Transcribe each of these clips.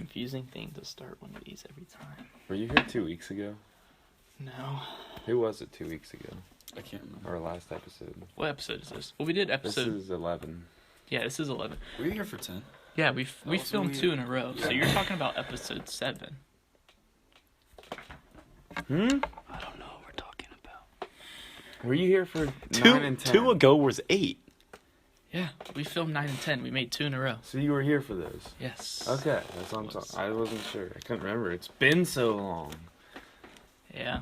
confusing thing to start one of these every time. Were you here 2 weeks ago? No. Who was it 2 weeks ago? I can't remember. Our last episode. What episode is this? Well, we did episode... This is 11. Yeah, this is 11. Were you here for 10? Yeah, we Oh, so filmed we- 2 in a row. So Yeah. you're talking about episode 7. Hmm? I don't know what we're talking about. Were you here for 9 and 10? 2 ago was 8. Yeah, we filmed 9 and 10. We made 2 in a row. So you were here for those? Yes. Okay, that's what I'm talking. I wasn't sure. I couldn't remember. It's been so long. Yeah,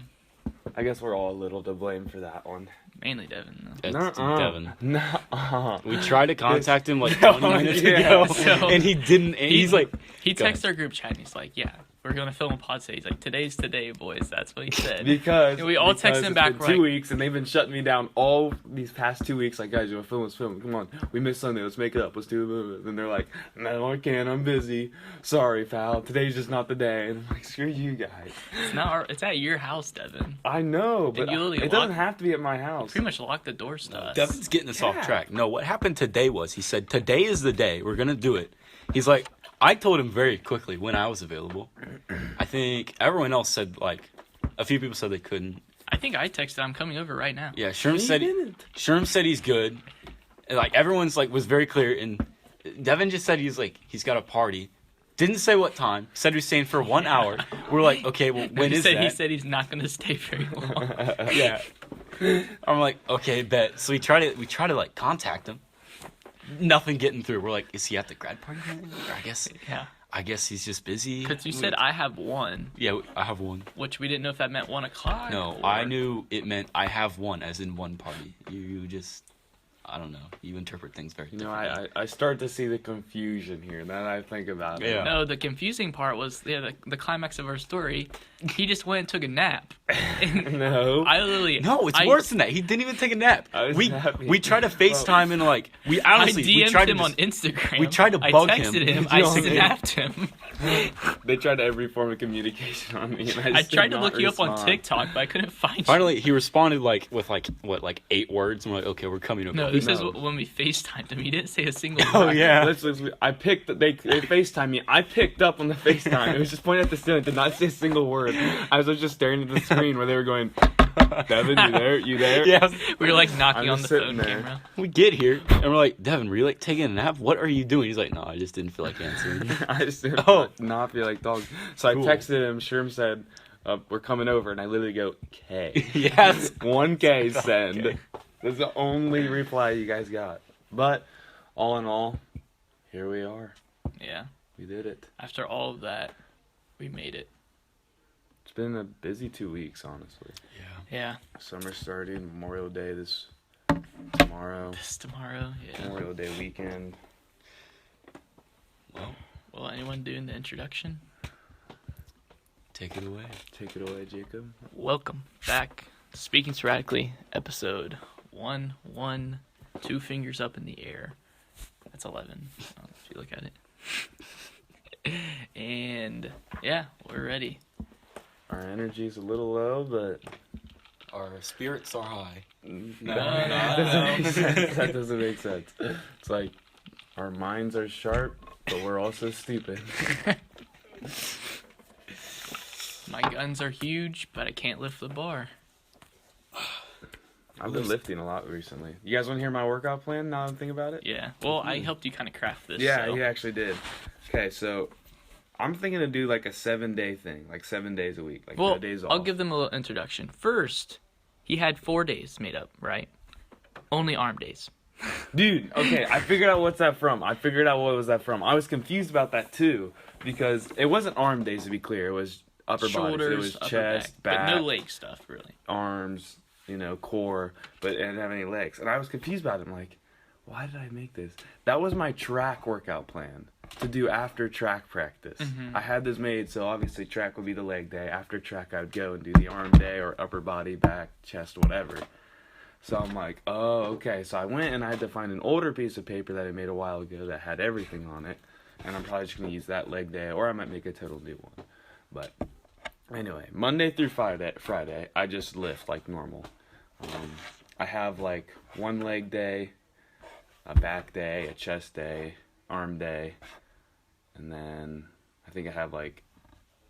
I guess we're all a little to blame for that one. mainly Devin, though. It's Nuh-uh. Devin. Nuh-uh. We tried to contact him like Oh, 20 minutes yeah. ago, So- and he didn't. And he's like, He Go texts our group chat and he's like, yeah, we're going to film a pod today. He's like, today's today, boys. That's what he said. Because And we all text him back, It's we're been 2 like- weeks, and they've been shutting me down all these past 2 weeks. Like, guys, you want to film? Let's film. Come on, we missed Sunday. Let's make it up. Let's do it. And they're like, no, I can't. I'm busy. Sorry, pal. Today's just not the day. And I'm like, screw you guys. It's at your house, Devin. I know, but you literally it doesn't lock- have to be at my house. Pretty much locked the doors to us. Devin's getting us off Yeah. track. No, what happened today was he said, today is the day. We're going to do it. He's like, I told him very quickly when I was available. I think everyone else said, like, a few people said they couldn't. I think I texted, I'm coming over right now. Yeah, Sherm You said didn't. Sherm said he's good. And, like, everyone's like was very clear, and Devin just said he's got a party. Didn't say what time. Said he was staying for 1 hour. We're like, okay, well, when is that? He said he's not going to stay very long. Yeah. I'm like, okay, bet. So we try to like contact him. Nothing getting through. We're like, is he at the grad party? Or Yeah. I guess he's just busy. Because you said I have one, Yeah, I have one. which we didn't know if that meant 1 o'clock. No, or... I knew it meant I have one, as in one party. You just, I don't know. You interpret things very You know, differently. I start to see the confusion here now that I think about it. Yeah. No, the confusing part was the climax of our story. He just went and took a nap. And No. I literally... No, it's I- worse than that. He didn't even take a nap. I was We napping. tried to FaceTime and like we honestly I we DM'd tried him to on just- Instagram. we tried to bug I him. texted him. You I know what I mean? snapped him. They tried every form of communication on me, and I I just did tried to not look you up on respond. TikTok, but I couldn't find you. Finally, he responded like with like 8 words. I'm like, okay, we're coming over. No, this is No. when we FaceTimed him. He didn't say a single Oh, word. yeah. I picked. They FaceTime me. I picked up on the FaceTime. It was just pointing at the ceiling. Did not say a single word. I was just staring at the screen where they were going. Devin, you there? You there? Yeah, We were like knocking I'm on the just sitting phone there. camera. we get here and we're like, Devin, were you like taking a nap? What are you doing? He's like, no, I just didn't feel like answering. I just didn't Oh. not feel like dogs. So Cool. I texted him. Sherm said, "We're coming over," and I literally go, "K." Yes. 1K send. Okay. That's the only reply you guys got. But all in all, here we are. Yeah. We did it. After all of that, we made it. It's been a busy 2 weeks, honestly. Yeah. Summer starting, Memorial Day tomorrow, This tomorrow. Yeah. Memorial Day weekend. Well, anyone doing the introduction? Take it away. Take it away, Jacob. Welcome back. Speaking Sporadically, episode 1, 2 fingers up in the air. That's 11. If you look at it. And yeah, we're ready. Our energy's a little low, but Our spirits are high. that doesn't make sense. That doesn't make sense. It's like our minds are sharp, but we're also stupid. My guns are huge, but I can't lift the bar. I've been lifting a lot recently. You guys want to hear my workout plan now that I'm thinking about it? Yeah. Well, I helped you kind of craft this. Yeah, so. you actually did. Okay, so I'm thinking to do like a 7-day thing, like 7 days a week, like Well, 5 days off. I'll give them a little introduction. First, he had 4 days made up, right? Only arm days. Dude, okay, I figured out what's that from. I figured out what was that from. I was confused about that too, because it wasn't arm days to be clear. It was upper Shoulders, bodies. It was upper chest, back, but no leg stuff, really. arms, core, but it didn't have any legs. And I was confused about it. I'm like, why did I make this? That was my track workout plan to do after track practice. Mhm. I had this made, so obviously track would be the leg day. After track, I would go and do the arm day or upper body, back, chest, whatever. So I'm like, oh, okay. So I went and I had to find an older piece of paper that I made a while ago that had everything on it. And I'm probably just going to use that leg day, or I might make a total new one. But anyway, Monday through Friday, I just lift like normal. I have like one leg day, a back day, a chest day, arm day, and then I think I have like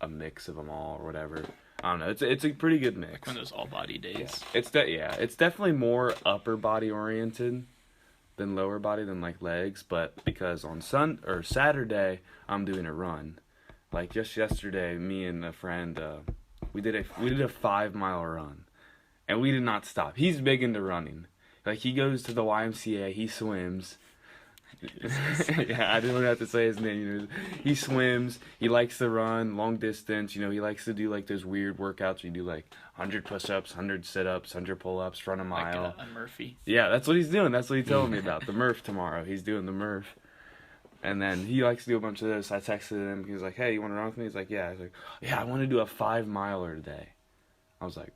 a mix of them all or whatever. I don't know. It's a pretty good mix. One of those all body days. Yeah. It's definitely more upper body oriented than lower body than like legs, but because on Saturday I'm doing a run. Like just yesterday, me and a friend we did a 5-mile run, and we did not stop. He's big into running. Like he goes to the YMCA, he swims. Yeah, I didn't have to say his name. You know, he swims. He likes to run long distance. You know, he likes to do like those weird workouts. You do like 100 push-ups, 100 sit-ups, 100 pull-ups, run a mile. Like a Murphy. Yeah, that's what he's doing. That's what he's telling me about. The Murph tomorrow. He's doing the Murph. And then he likes to do a bunch of this. I texted him. He was like, "Hey, you want to run with me?" He's like, "Yeah." I was like, "Yeah, I want to do a 5-miler today." I was like,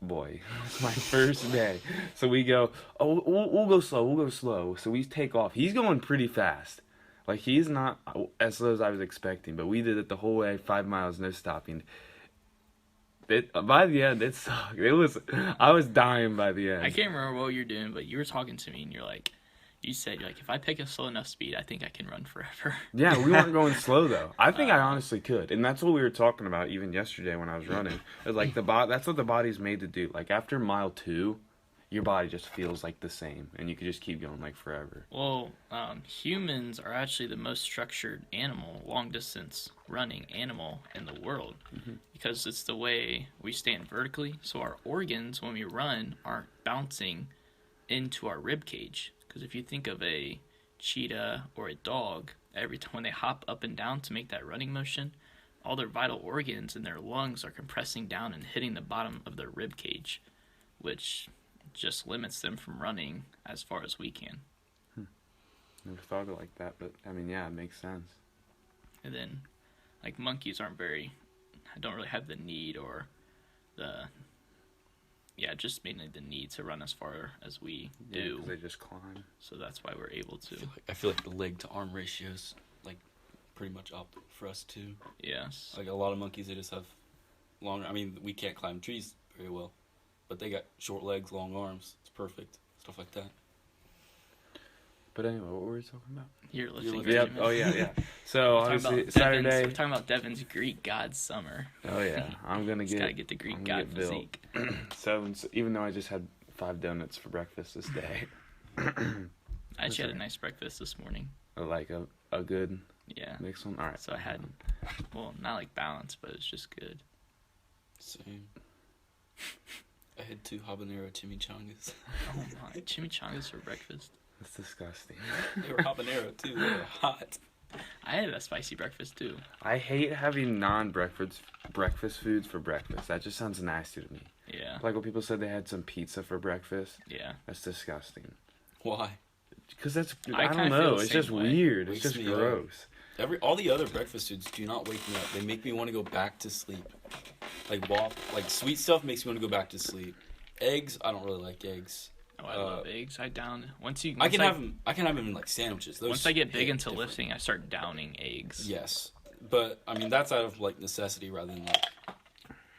"Boy, it's my first day." So we go, "Oh, we'll go slow. We'll go slow." So we take off. He's going pretty fast. Like, he's not as slow as I was expecting. But we did it the whole way, 5 miles, no stopping. By the end, it sucked. I was dying by the end. I can't remember what you're doing, but you were talking to me, and you said, if I pick a slow enough speed, I think I can run forever. Yeah, we weren't going slow, though. I think I honestly could. And that's what we were talking about even yesterday when I was running. It was like, that's what the body's made to do. Like, after mile 2, your body just feels like the same. And you could just keep going, like, forever. Well, humans are actually the most structured animal, long-distance running animal in the world. Mm-hmm. Because it's the way we stand vertically. So our organs, when we run, aren't bouncing into our rib cage. Because if you think of a cheetah or a dog, every time when they hop up and down to make that running motion, all their vital organs and their lungs are compressing down and hitting the bottom of their rib cage, which just limits them from running as far as we can. Never thought of it like that, but I mean, yeah, it makes sense. And then, like, monkeys don't really have the need or just mainly the need to run as far as we do. 'Cause they just climb. So that's why we're able to. I feel like the leg to arm ratio's like pretty much up for us too. Yes. Like a lot of monkeys, they just have longer. I mean, we can't climb trees very well, but they got short legs, long arms. It's perfect. Stuff like that. But anyway, what were we talking about? You're lifting. Yep. Oh yeah. So obviously Saturday. We're talking about Devin's Greek god summer. Oh yeah, I'm gonna Gotta get the Greek god physique. So even though I just had 5 donuts for breakfast this day, I actually had a nice breakfast this morning. Like a good mixed one. All right. So I had, not like balanced, but it's just good. Same. I had 2 habanero chimichangas. Oh my, chimichangas for breakfast. That's disgusting. They were habanero too. They were hot. I had a spicy breakfast too. I hate having breakfast foods for breakfast. That just sounds nasty to me. Yeah. Like when people said they had some pizza for breakfast. Yeah. That's disgusting. Why? Because I don't know. the It's just way. weird. It's Wakes just me up. gross. All the other breakfast foods do not wake me up. They make me want to go back to sleep. Like sweet stuff makes me want to go back to sleep. Eggs, I don't really like eggs. Oh, I love eggs. I can have them. I can have them in like sandwiches. Those once I get big into different. lifting, I start downing eggs. Yes, but I mean that's out of like necessity rather than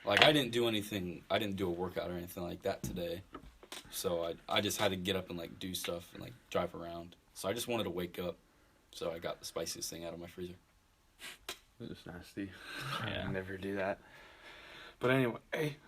like I didn't do anything. I didn't do a workout or anything like that today, so I just had to get up and like do stuff and like drive around. So I just wanted to wake up, so I got the spiciest thing out of my freezer. It's just nasty. Yeah. I never do that. But anyway,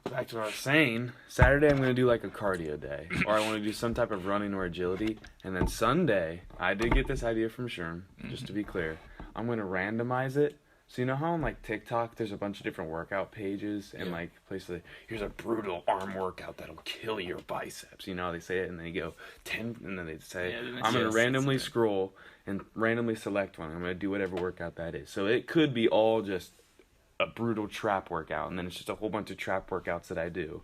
back to what I was saying. Saturday, I'm going to do like a cardio day. Or I want to do some type of running or agility. And then Sunday, I did get this idea from Sherm, just to be clear. I'm going to randomize it. So you know how on like TikTok, there's a bunch of different workout pages and like places like, here's a brutal arm workout that'll kill your biceps. You know how they say it? And then you go 10, and then they say, I'm going to randomly scroll and randomly select one. I'm going to do whatever workout that is. So it could be all just a brutal trap workout, and then it's just a whole bunch of trap workouts that I do.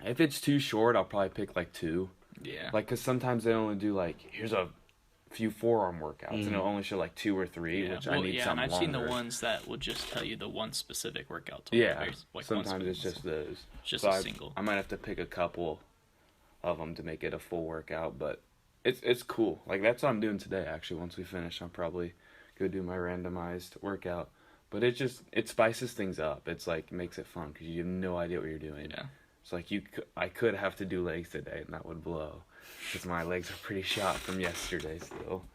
If it's too short, I'll probably pick like 2. Yeah. Like, because sometimes they only do like, here's a few forearm workouts, and it'll only show like 2 or 3, which I need something and I've longer. seen the ones that will just tell you the one specific workout. To like sometimes it's just those. Just so a single. I might have to pick a couple of them to make it a full workout, but it's cool. Like, that's what I'm doing today, actually. Once we finish, I'll probably go do my randomized workout. But it spices things up. It's like, makes it fun because you have no idea what you're doing. Yeah. It's like I could have to do legs today, and that would blow. Because my legs are pretty shot from yesterday still.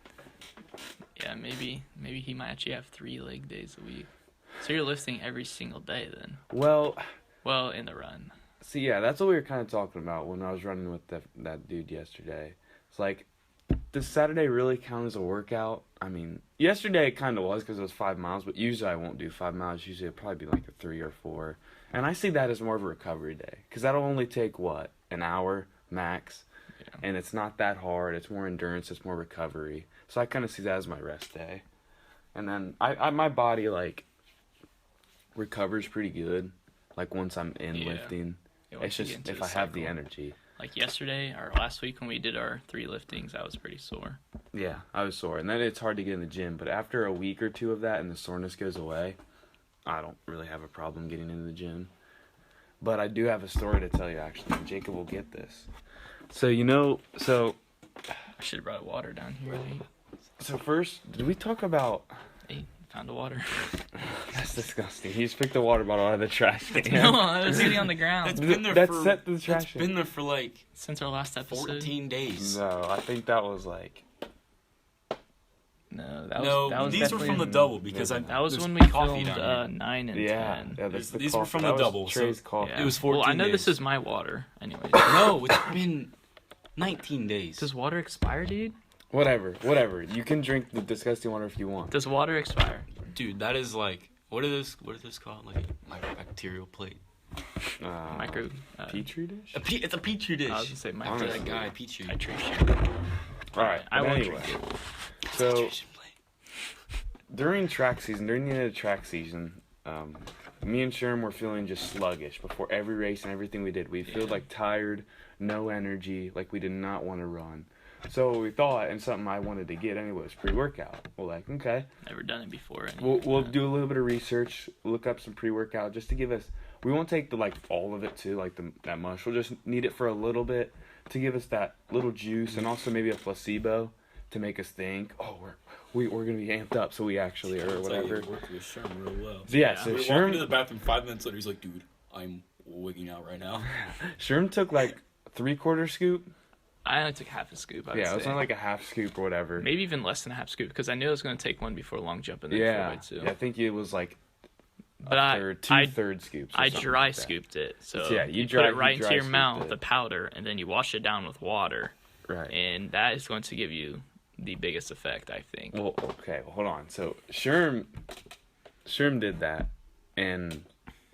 Yeah, maybe he might actually have 3 leg days a week. So you're lifting every single day then? Well, In the run. see, yeah, that's what we were kind of talking about when I was running with that dude yesterday. It's like, does Saturday really count as a workout? I mean, yesterday it kind of was because it was 5 miles, but usually I won't do 5 miles. Usually it'll probably be like a 3 or 4. And I see that as more of a recovery day because that'll only take, what, an hour max? Yeah. And it's not that hard. It's more endurance. It's more recovery. So I kind of see that as my rest day. And then my body, like, recovers pretty good. Like, once I'm in lifting. Yeah, It's just if I have the energy. Like yesterday or last week when we did our 3 liftings, I was pretty sore. Yeah, I was sore. And then it's hard to get in the gym. But after a week or 2 of that and the soreness goes away, I don't really have a problem getting into the gym. But I do have a story to tell you, actually. Jacob will get this. So, I should have brought water down here. So first, did we talk about... Hey, found a water. That's disgusting. He just picked the water bottle out of the trash can. No, it was sitting on the ground. It's been there That's for... set to the trash It's can. been there for like... Since our last episode. 14 days. No, I think that was like... No, No, these were from the double because that was there's when we coffee filmed down here. 9 and Yeah, 10. yeah, that's the These were coffee. from That the was double, Trey's so- coffee. Yeah. It was 14 Well, I know this days. is my water, anyways. No, it's been 19 days. Does water expire, dude? Whatever. You can drink the disgusting water if you want. Does water expire? Dude, that is like... What is this called? Like a microbacterial plate. Micro. Petri dish? It's a petri dish. I was gonna say After micro. that guy, Petri. Hydration. Alright, I but won't anyway. drink it. So, Hydration plate. during the end of the track season, me and Sherm were feeling just sluggish before every race and everything we did. We feel like tired, no energy, like we did not want to run. So we thought, and something I wanted to get anyway, was pre-workout. We're like, okay, Never done it before. we'll do a little bit of research, look up some pre-workout just to give us. We won't take all of it too, like that much. We'll just need it for a little bit to give us that little juice, and also maybe a placebo to make us think, oh, we're gonna be amped up, so we actually are, or whatever. It worked with Sherm real well. So yeah, so We were walking to Sherm, the bathroom 5 minutes later. He's like, dude, I'm wigging out right now. Sherm took like 3/4 scoop. I only took half a scoop. I would Yeah, it was say. not like a half scoop or whatever. Maybe even less than a half scoop because I knew I was going to take one before long jump and then Yeah, forward too. yeah, I think it was like But I two-third scoops. or I something dry like that. scooped it. So Yeah, you dry- put it right you into dry your scooped mouth, it. the powder, and then you wash it down with water. Right. And that is going to give you the biggest effect, I think. Well, okay, hold on. So Sherm did that, and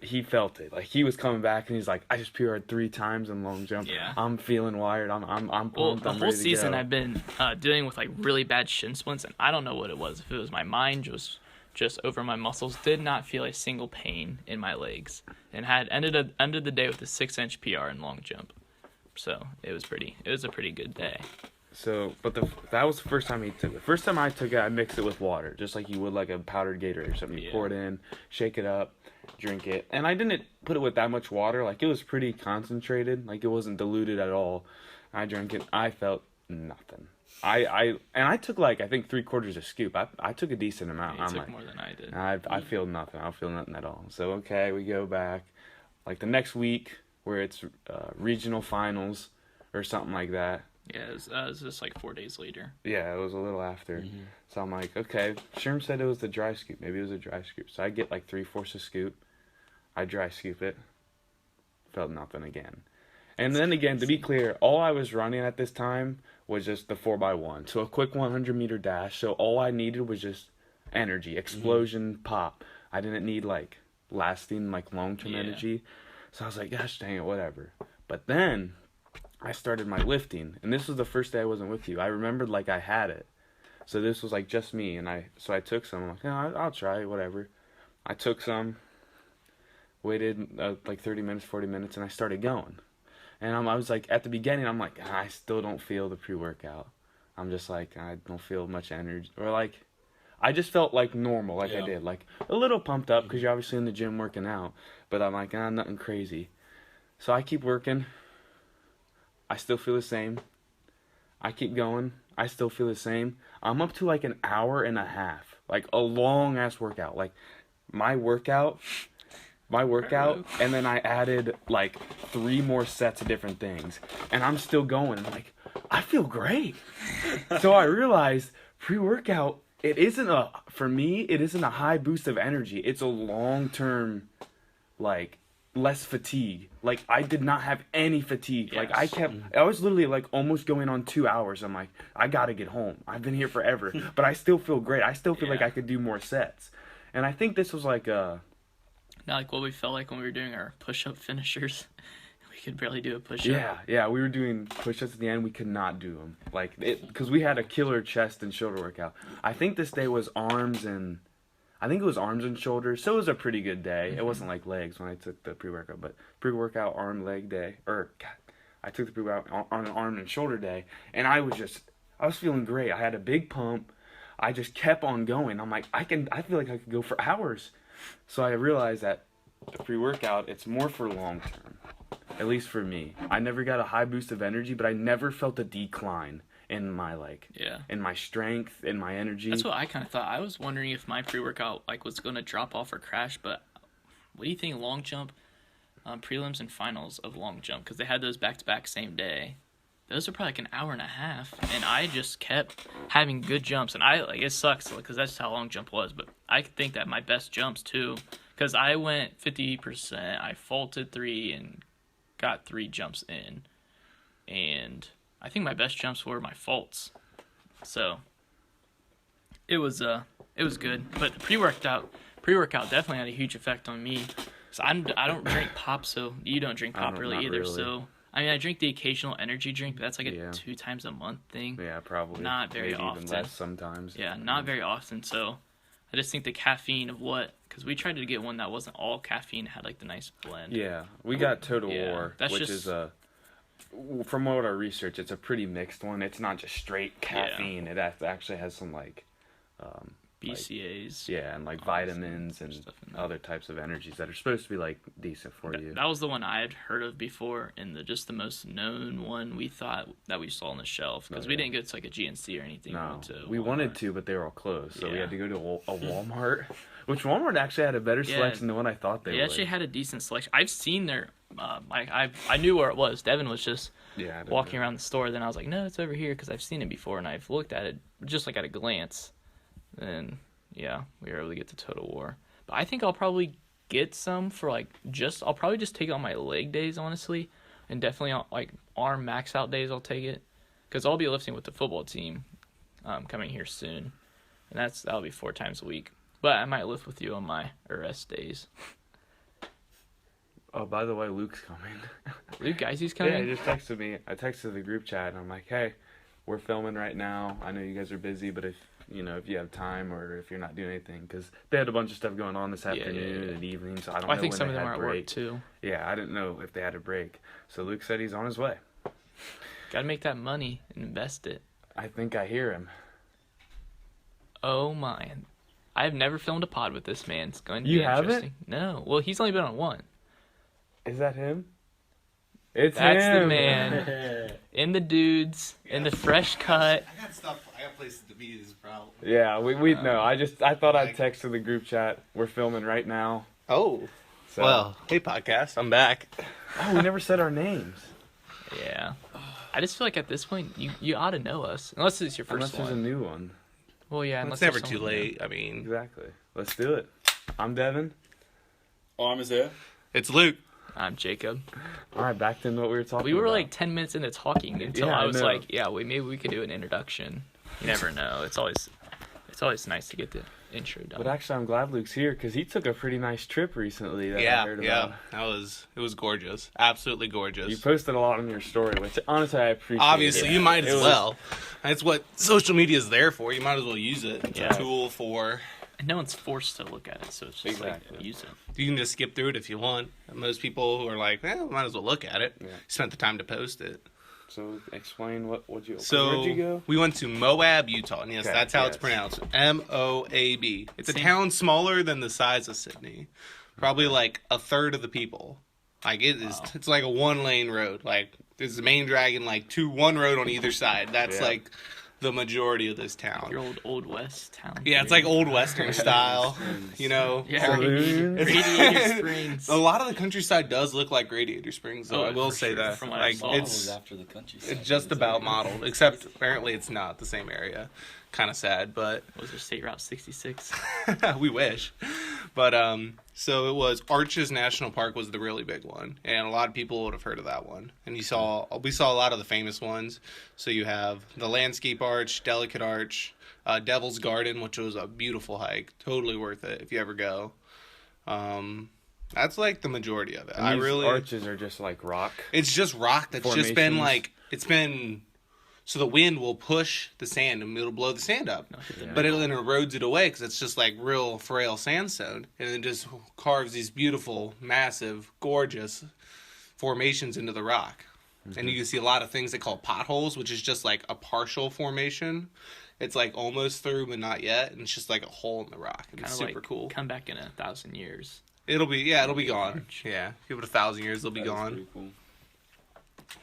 he felt it. Like he was coming back, and he's like, "I just PR'd 3 times in long jump. Yeah. I'm feeling wired. I'm pumped. Well, the I'm whole ready to season go." I've been dealing with like really bad shin splints, and I don't know what it was. If it was my mind, just over my muscles. Did not feel a single pain in my legs, and had ended the day with a 6-inch PR in long jump. So it was a pretty good day. So, but that was the first time he took it. The first time I took it, I mixed it with water, just like you would like a powdered Gatorade or something. You Yeah. pour it in, shake it up, drink it. And I didn't put it with that much water. Like, it was pretty concentrated. Like, it wasn't diluted at all. I drank it. I felt nothing. I took, like, I think 3/4 a scoop. I took a decent amount. You I'm took like, more than I did. I feel nothing. I don't feel nothing at all. So, okay, we go back. Like, the next week, where it's regional finals or something like that. Yeah, it was just like 4 days later. Yeah, it was a little after. Mm-hmm. So I'm like, okay. Sherm said it was the dry scoop. Maybe it was a dry scoop. So I get like 3/4 a scoop. I dry scoop it. Felt nothing again. And then again, to be clear, all I was running at this time was just the 4x1. So a quick 100-meter dash. So all I needed was just energy, explosion, pop. I didn't need like lasting, like long-term Yeah. energy. So I was like, gosh dang it, whatever. But then I started my lifting, and this was the first day I wasn't with you. I remembered like I had it, so this was like just me, and I took some. I'm like, yeah, I'll try it, whatever. I took some, waited like 30 minutes, 40 minutes, and I started going. And I was like, at the beginning, I'm like, I still don't feel the pre-workout. I'm just like, I don't feel much energy, or like, I just felt like normal, like I Yeah. did, like a little pumped up because you're obviously in the gym working out. But I'm like, nothing crazy. So I keep working. I still feel the same. I keep going. I still feel the same. I'm up to like an hour and a half. Like a long ass workout. Like my workout, and then I added like 3 more sets of different things. And I'm still going. I'm like, I feel great. So I realized pre-workout for me, it isn't a high boost of energy. It's a long-term, like, less fatigue. Like, I did not have any fatigue. Yes. Like, I was literally, like, almost going on 2 hours. I'm like, I gotta get home. I've been here forever. But I still feel great. I still feel like I could do more sets. And I think this was, like, Not like what we felt like when we were doing our push-up finishers. We could barely do a push-up. Yeah, we were doing push-ups at the end. We could not do them. Like, because we had a killer chest and shoulder workout. I think this day was arms and shoulders. So it was a pretty good day. It wasn't like legs when I took the pre-workout, but pre-workout arm leg day. I took the pre-workout on an arm and shoulder day, and I was feeling great. I had a big pump. I just kept on going. I'm like, I feel like I could go for hours. So I realized that the pre-workout, it's more for long term. At least for me. I never got a high boost of energy, but I never felt a decline in my in my strength, in my energy. That's what I kind of thought. I was wondering if my pre-workout was going to drop off or crash, but what do you think long jump, prelims and finals of long jump, because they had those back-to-back same day. Those are probably like an hour and a half, and I just kept having good jumps, and it sucks because that's how long jump was, but I think that my best jumps too, because I went 50%, I faulted 3 and got 3 jumps in, and I think my best jumps were my faults. So it was good, but the pre-workout definitely had a huge effect on me. So I don't drink pop, so you don't drink pop really either. Really. So I mean, I drink the occasional energy drink, but that's like a 2 times a month thing. Yeah, probably. Not very Maybe often. Even less sometimes. Yeah, not very often. So I just think the caffeine of because we tried to get one that wasn't all caffeine, had like the nice blend. Yeah, we got Total War, which is from what I researched, it's a pretty mixed one. It's not just straight caffeine. It actually has some BCAAs. And like vitamins and other types of energies that are supposed to be like decent for you. That was the one I had heard of before, and just the most known one we thought that we saw on the shelf, because we didn't go to like a GNC or anything. No, we wanted to, but they were all closed, so we had to go to a Walmart, which Walmart actually had a better selection than what I thought they would. They actually had a decent selection. I've seen their I knew where it was. Devin was just walking around the store. Then I was like, no, it's over here, because I've seen it before, and I've looked at it just like at a glance. And we were able to get the Total War. But I think I'll probably get some for I'll probably just take it on my leg days, honestly, and definitely on arm max out days. I'll take it, because I'll be lifting with the football team coming here soon, and that'll be 4 times a week. But I might lift with you on my rest days. Oh, by the way, Luke's coming. Luke Geisey's coming? Yeah, he just texted me. I texted the group chat, and I'm like, hey, we're filming right now. I know you guys are busy, but if you have time, or if you're not doing anything, because they had a bunch of stuff going on this afternoon and evening, so I don't know. I think when some they of them had are at work too. Yeah, I didn't know if they had a break. So Luke said he's on his way. Gotta make that money and invest it. I think I hear him. Oh my! I've never filmed a pod with this man. It's going to be interesting. Haven't? No. Well, he's only been on 1. Is that him? That's him. The man. In the dudes. In the fresh cut. I got places to be, is a problem. Yeah, we know. I thought I'd text to the group chat. We're filming right now. Oh. So. Well, hey podcast, I'm back. Oh, we never said our names. Yeah. I just feel like at this point, you ought to know us. Unless it's your first one. Unless there's a new one. Well, yeah. It's never too late. New. I mean. Exactly. Let's do it. I'm Devin. Arm is there. It's Luke. I'm Jacob. All right, back to what we were talking about. We were like 10 minutes into talking until I was like, maybe we could do an introduction. You never know. It's always nice to get the intro done. But actually, I'm glad Luke's here, because he took a pretty nice trip recently that I heard about. It was gorgeous. Absolutely gorgeous. You posted a lot on your story, which honestly I appreciate. Obviously, you might as well. That's what social media is there for. You might as well use it. It's a tool for... And no one's forced to look at it, so it's just use it. You can just skip through it if you want. Most people who are like, might as well look at it. Yeah. Spent the time to post it. So explain where'd you go? We went to Moab, Utah. And yes, that's how it's pronounced. Moab. It's a town smaller than the size of Sydney. Probably like a third of the people. Like it is. It's like a 1-lane road. Like there's the main drag and like 1 road on either side. That's like the majority of this town. Your old West town. Yeah, it's like old Western style, Yeah, Radiator Springs. A lot of the countryside does look like Radiator Springs, though. I will say that. From what I saw. It's just about modeled, except apparently it's not the same area. kind of sad, but Was there State Route 66? we wish. But so it was Arches National Park was the really big one, and a lot of people would have heard of that one. And we saw a lot of the famous ones. So you have the Landscape Arch, Delicate Arch, Devil's Garden, which was a beautiful hike, totally worth it if you ever go. That's like the majority of it. And these arches are just like rock. It's just rock that's just been like so the wind will push the sand and it'll blow the sand up, but it then erodes it away because it's just like real frail sandstone, and it just carves these beautiful, massive, gorgeous formations into the rock. Mm-hmm. And you can see a lot of things they call potholes, which is just like a partial formation. It's like almost through, but not yet, and it's just like a hole in the rock. And it's super cool. Come back in 1,000 years. It'll be gone. Yeah, give it 1,000 years, it'll be gone. Pretty cool.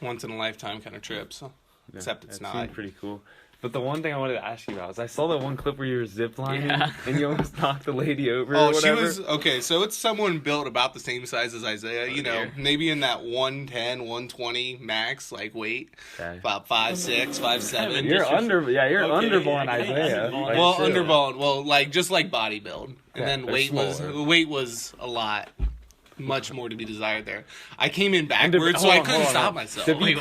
Once in a lifetime kind of trip. So. Yeah, Except it's not. Seemed pretty cool. But the one thing I wanted to ask you about is I saw that one clip where you were ziplining and you almost knocked the lady over or whatever. She was... Okay, so it's someone built about the same size as Isaiah, you know, maybe in that 110, 120 max, like, weight. Okay. About 5'6", 5'7". You're underborn Isaiah. Well, underborn. Well, like, just like body build. And then weight was a lot. Much more to be desired there. I came in backwards, so I couldn't stop myself. To be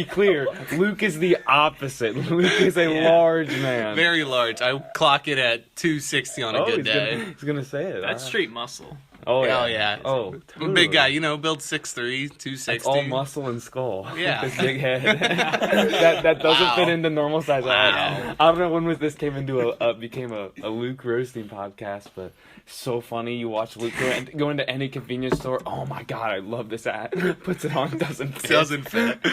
clear, Luke is the opposite. Luke is a large man. Very large. I clock it at 260 on a good day. He's gonna say it. That's straight muscle. Oh yeah. Totally. I'm a big guy, you know, build 6'3", 260. That's all muscle and skull. Yeah. With his big head. that doesn't fit into normal size. I don't know when this came into became a Luke roasting podcast, but so funny. You watch Luke go into any convenience store. Oh my god, I love this ad. Puts it on, doesn't fit.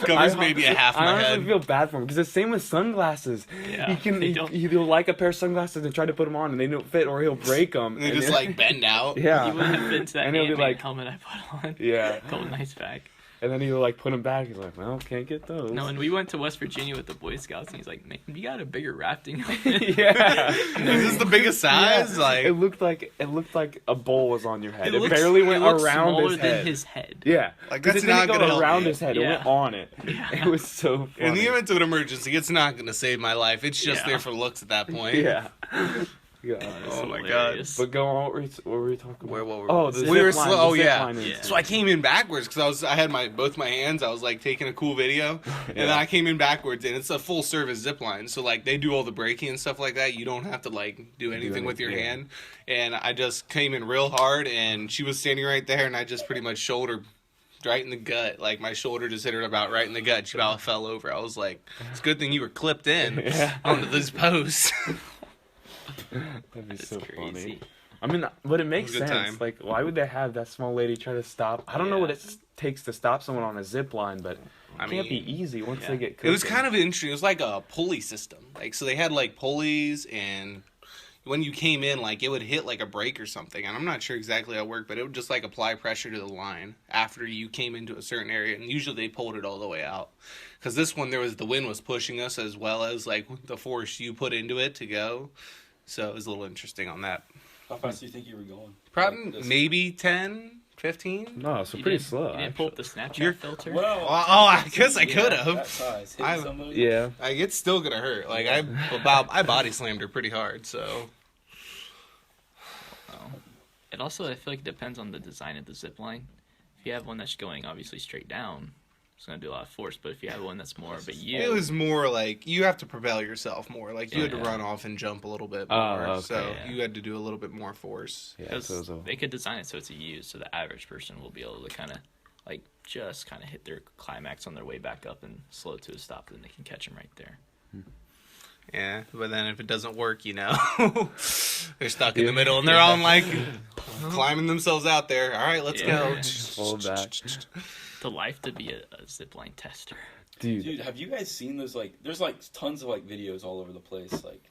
Covers maybe a half my head. I honestly feel bad for him because the same with sunglasses. Yeah, he'll like a pair of sunglasses and try to put them on and they don't fit, or he'll break them. They just like bend out. Yeah. He wouldn't have fit into that and he'll be like, helmet I put on. Yeah. Golden Ice pack. And then he'll like put them back. He's like, well, can't get those. No, and we went to West Virginia with the Boy Scouts, and he's like, man, you got a bigger rafting helmet. Yeah. Is this the biggest size? Yeah. Like it looked like a bowl was on your head. It barely went around his head. Than his head. Yeah. Like that's not going to help around his head. It went on it. Yeah. It was so funny. In the event of an emergency, it's not going to save my life. It's just there for looks at that point. Yeah. Oh my god! But go on. What were we talking about? So I came in backwards because I had both my hands. I was like taking a cool video, and then I came in backwards, and it's a full service zip line. So like they do all the braking and stuff like that. You don't have to like do anything with your hand. And I just came in real hard, and she was standing right there, and I just pretty much shouldered right in the gut. Like my shoulder just hit her about right in the gut. She about fell over. I was like, it's a good thing you were clipped in onto this post. That'd be so funny. I mean, but it makes sense. Time. Like, why would they have that small lady try to stop? I don't know what it takes to stop someone on a zip line, but it can't be easy once they get cooking. It was kind of interesting. It was like a pulley system. Like, so they had like pulleys, and when you came in, like it would hit like a brake or something. And I'm not sure exactly how it worked, but it would just like apply pressure to the line after you came into a certain area, and usually they pulled it all the way out. Because this one, the wind was pushing us as well as like the force you put into it to go. So it was a little interesting on that. How fast do you think you were going? Probably maybe 10, 15. No, so pretty slow. You didn't pull up the Snapchat filter? Well, I guess I could have. That size. Like, it's still going to hurt. Like, I body slammed her pretty hard, so. It also, I feel like it depends on the design of the zip line. If you have one that's going obviously straight down, it's going to do a lot of force, but if you have one that's more of a U. It was more like, you have to propel yourself more. Like, you had to run off and jump a little bit more. So you had to do a little bit more force. Yeah, they could design it so it's a U, so the average person will be able to kind of, like, just kind of hit their climax on their way back up and slow to a stop, then they can catch them right there. Yeah, but then if it doesn't work, you know, they're stuck in the middle, and they're all like climbing themselves out there. All right, let's go. Hold back. The life to be a zipline tester. Dude, have you guys seen those, like, there's, like, tons of, like, videos all over the place, like,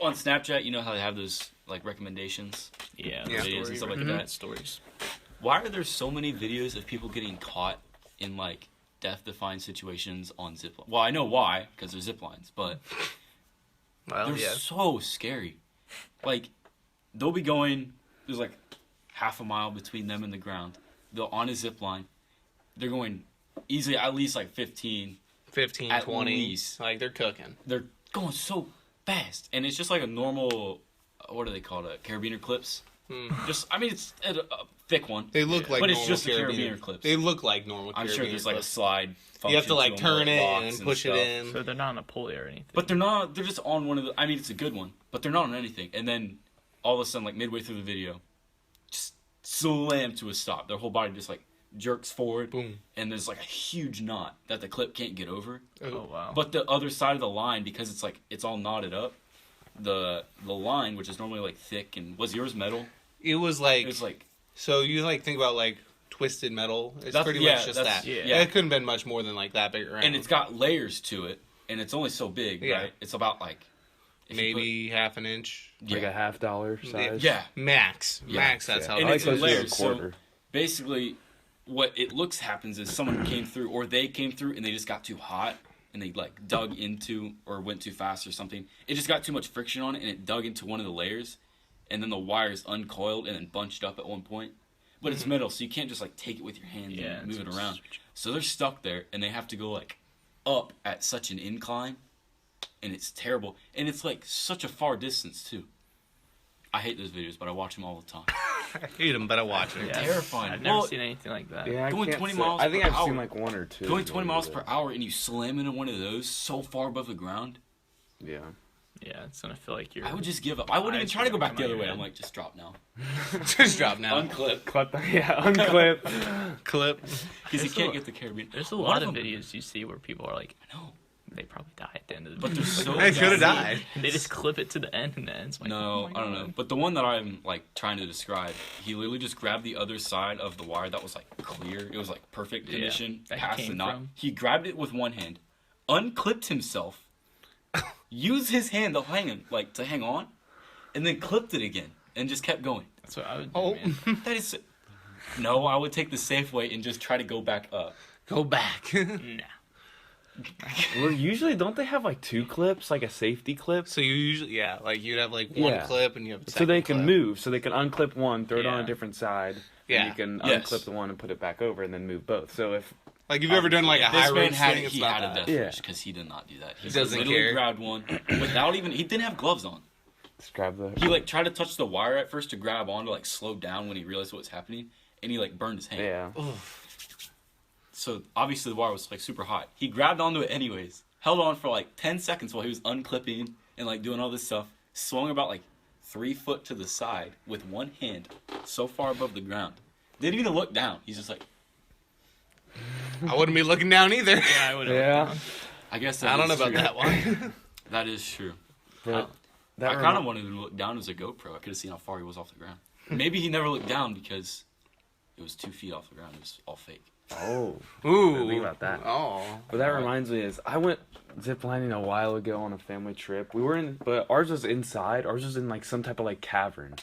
on Snapchat, you know how they have those, like, recommendations? Videos and stuff like that. Stories. Why are there so many videos of people getting caught in, like, death-defying situations on zip lines? Well, I know why, because they're zip lines, but they're so scary. Like, they'll be going, there's, like, half a mile between them and the ground. They're on a zip line. They're going easily at least like 15, 20. least. Like, they're cooking. They're going so fast, and it's just like a normal, what do they call it? Carabiner clips. Just, I mean, it's a thick one. They look like but normal it's just carabiner carabiner clips. They look like normal carabiner I'm sure there's like a clips. slide function. You have to like turn it locks and push it stuff. in. So they're not on a pulley or anything. But they're not. They're just on one of the. I mean, it's a good one, but they're not on anything. And then all of a sudden, like midway through the video, just slam to a stop. Their whole body just like jerks forward. Boom. And there's like a huge knot that the clip can't get over. Oh wow. But the other side of the line, because it's like it's all knotted up, the line, which is normally like thick, and was yours metal? It was like. It was like. So you like think about like twisted metal. It's That's- pretty yeah, much just that's- that. yeah. It couldn't have been much more than like that big around. And it's got layers to it, and it's only so big, Yeah. right? It's about like if you maybe half an inch. Like a $50 size. yeah. Max. Yeah. Max, that's Yeah. how And I it it's like is. in closer to a layers, so quarter. basically what it looks happens is someone came through, or they came through and they just got too hot and they like dug into or went too fast or something. It just got too much friction on it and it dug into one of the layers, and then the wires uncoiled and then bunched up at one point. But it's metal, so you can't just like take it with your hand Yeah, and move it it's- around. So they're stuck there and they have to go like up at such an incline, and it's terrible. And it's like such a far distance too. I hate those videos, but I watch them all the time. I hate them, but I watch it. Yeah. terrifying. I've never Well, seen anything like that. Yeah, I Going can't 20 say- miles I think per I've seen hour. like one or two. Going 20 miles per videos. hour and you slam into one of those so far above the ground, Yeah. Yeah, it's gonna feel like you're. I would just give up. I wouldn't even Eyes try to go would back come the out other your way. head. I'm like, just drop now. Just drop now. Unclip. Unclip. Clip. Because you There's can't a- get the carabiner. There's a One lot of them- videos you see where people are like, No. they probably die at the end of the But video. they're so They could have gassy. died. They just clip it to the end and then it's like, No, oh my I don't know. God. But the one that I'm like trying to describe, he literally just grabbed the other side of the wire that was like clear. It was like perfect Yeah, condition, that he past the came knot. from. He grabbed it with one hand, unclipped himself, used his hand to hang on, and then clipped it again and just kept going. That's what I would do, Oh, man. That is. No, I would take the safe way and just try to go back up. go back. Nah. Well, usually don't they have like two clips, like a safety clip, So you usually, like you'd have like one Yeah. clip and you have a so they second can clip. move, so they can unclip one, throw it on Yeah. a different side, Yeah. and you can Yes. unclip the one and put it back over, and then move both. So if Like, you've ever done like a If high this man rope had swing? it, It's he not had a that. death Yeah. wish because he did not do that. He doesn't literally care. grabbed one without even. He didn't have gloves on. just grab the He like tried to touch the wire at first to grab on to like slow down when he realized what was happening, and he like burned his hand. yeah. So obviously the wire was like super hot. He grabbed onto it anyways, held on for like 10 seconds while he was unclipping and like doing all this stuff, swung about like 3 foot to the side with one hand so far above the ground. Didn't even look down. He's just like, I wouldn't be looking down either. Yeah, I would. Yeah. I guess that I don't know is about true. that one. That is true. But that I kind of remi- wanted to look down as a GoPro. I could have seen how far he was off the ground. Maybe he never looked down because it was 2 feet off the ground. It was all fake. Oh, Ooh. think about that. Oh. but that reminds me is I went ziplining a while ago on a family trip. We were in, but ours was inside. Ours was in like some type of like cavern.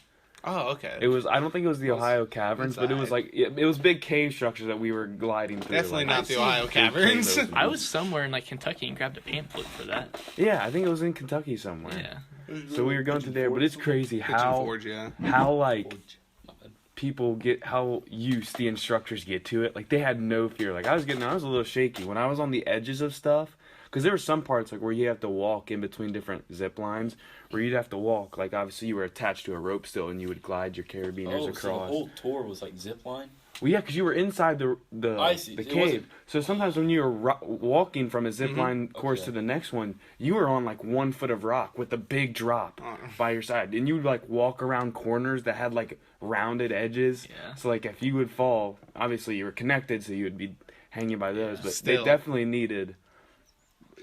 Oh, okay. It was. I don't think it was the Ohio Caverns, but it was inside. like it was big cave structures that we were gliding through. Definitely like, not I've the seen Ohio big Caverns. caves. I was somewhere in like Kentucky and grabbed a pamphlet for that. Yeah, I think it was in Kentucky somewhere. Yeah. So we were going through there, but it's crazy Pigeon how Forge, yeah. like My bad. people get how used the instructors get to it. Like they had no fear. Like I was a little shaky when I was on the edges of stuff, because there were some parts like where you have to walk in between different zip lines, where you'd have to walk. Like obviously you were attached to a rope still, and you would glide your carabiners Oh, so the across. whole tour was like zip line? Well, yeah, because you were inside I see. the It cave. wasn't- So sometimes when you were walking from a zip line course Okay. to the next one, you were on like 1 foot of rock with a big drop by your side, and you'd like walk around corners that had like rounded edges. Yeah. So like if you would fall, obviously you were connected, so you would be hanging by those. But Still. they definitely needed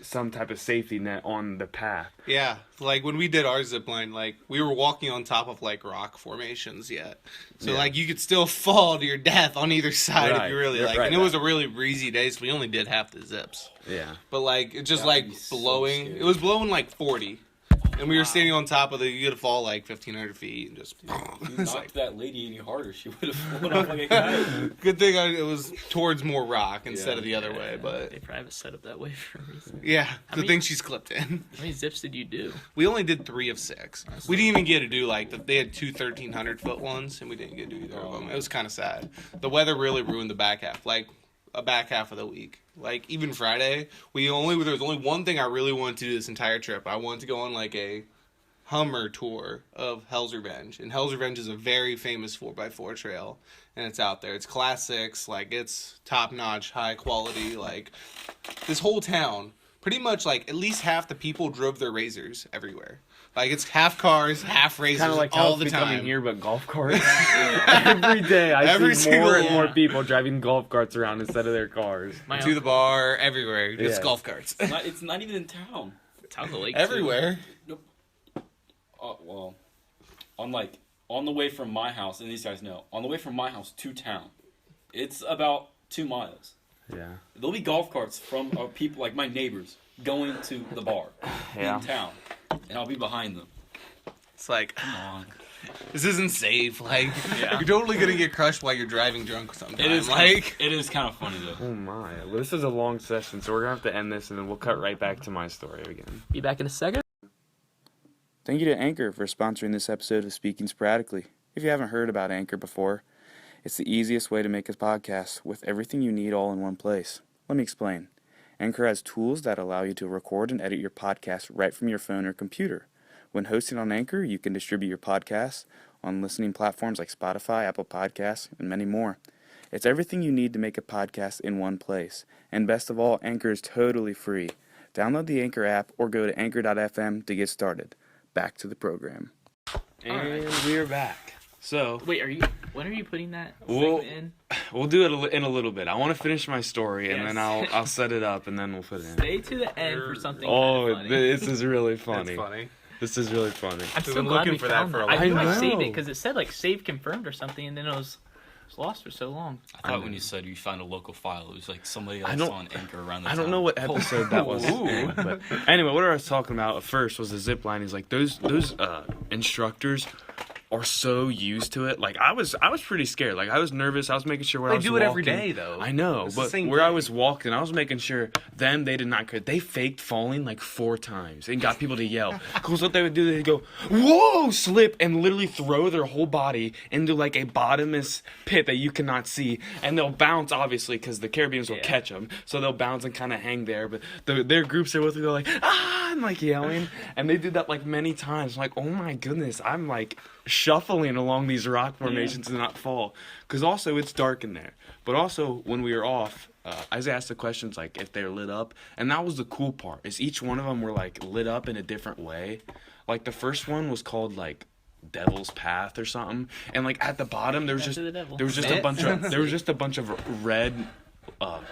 some type of safety net on the path. Yeah, like when we did our zip line, like we were walking on top of like rock formations yet. So Yeah. like you could still fall to your death on either side if Right. you really Yeah, like. right, And it was right. a really breezy day, so we only did half the zips. Yeah. But like it just That would like be so blowing. scary. It was blowing like 40. And we were standing on top of it. You could fall like 1,500 feet and just. If you It's knocked like, that lady any harder, she would have flown off like a kite. good thing it was towards more rock instead Yeah. of the other way. But They probably have it set up that way for a reason. yeah, I the mean- thing she's clipped in. How many zips did you do? We only did 3 of 6. We didn't even get to do like they had 2 1,300-foot ones, and we didn't get to do either of them. It was kind of sad. The weather really ruined the back half. Like a back half of the week. Like, even Friday, there was only one thing I really wanted to do this entire trip. I wanted to go on, like, a Hummer tour of Hell's Revenge. And Hell's Revenge is a very famous 4x4 trail, and it's out there. It's Class 6, like, it's top-notch, high quality, like, this whole town, pretty much, like, at least half the people drove their Razors everywhere. Like, it's half cars, half Razors, Kind of like all how the it's time. becoming here, but golf carts. Every day I see more and more people driving golf carts around instead of their cars. To the bar, everywhere. It's golf carts. It's not even in town. It's on the lake. Everywhere. Nope. Well, on the way from my house, and these guys know, on the way from my house to town, it's about 2 miles. Yeah. There'll be golf carts from people like my neighbors going to the bar in town, and I'll be behind them. It's like, come on, this isn't safe. Like, you're totally gonna get crushed while you're driving drunk sometime. It is like, it is kind of funny though. Oh my! Well, this is a long session, so we're gonna have to end this, and then we'll cut right back to my story again. Be back in a second. Thank you to Anchor for sponsoring this episode of Speaking Sporadically. If you haven't heard about Anchor before, it's the easiest way to make a podcast with everything you need all in one place. Let me explain. Anchor has tools that allow you to record and edit your podcast right from your phone or computer. When hosting on Anchor, you can distribute your podcasts on listening platforms like Spotify, Apple Podcasts, and many more. It's everything you need to make a podcast in one place. And best of all, Anchor is totally free. Download the Anchor app or go to anchor.fm to get started. Back to the program. And we are back. So Wait, when are you putting that Well- segment in? we'll do it in a little bit. I want to finish my story, and Yes. then I'll set it up, and then we'll put it in. Stay to the end for something Oh, kinda funny. this is really funny. that's funny. This is really funny. I'm We've so been glad looking we for that found for a I knew while. I saved I it know. because it said like save confirmed or something, and then it was lost for so long. I thought when you said you found a local file, it was like somebody else don't- on Anchor around the I time. don't know what episode that was in, but anyway, what I was talking about at first was the zip line. He's like, those instructors are so used to it. Like I was pretty scared. Like I was nervous. I was making sure where I They was do it every walking. day, though. I know, It's the but same where I thing. was walking, I was making sure they did not care. They faked falling like 4 times and got people to yell. Because what they would do, they'd go, whoa, slip, and literally throw their whole body into like a bottomless pit that you cannot see. And they'll bounce, obviously, because the Caribbeans will catch them. So they'll bounce and kind of hang there. But their groups are with them, go like, ah, and like yelling. And they did that like many times. I'm like, oh my goodness, I'm like shuffling along these rock formations to not fall. Because also it's dark in there. But also when we were off, I was asked the questions like if they're lit up. And that was the cool part, is each one of them were like lit up in a different way. Like the first one was called like Devil's Path or something. And like at the bottom there was Path just to the devil. a bunch of red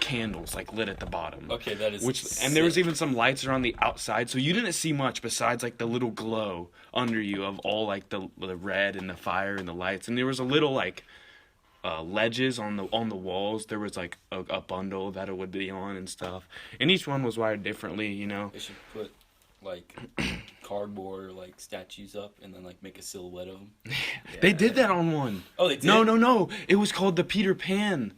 candles like lit at the bottom. Okay, that is And there was sick. even some lights around the outside, so you didn't see much besides like the little glow under you of all like the red and the fire and the lights. And there was a little like ledges on the walls. There was like a bundle that it would be on and stuff. And each one was wired differently, you know. They should put like cardboard or like statues up and then like make a silhouette of them. They did that on one. Oh, they did? No. It was called the Peter Pan.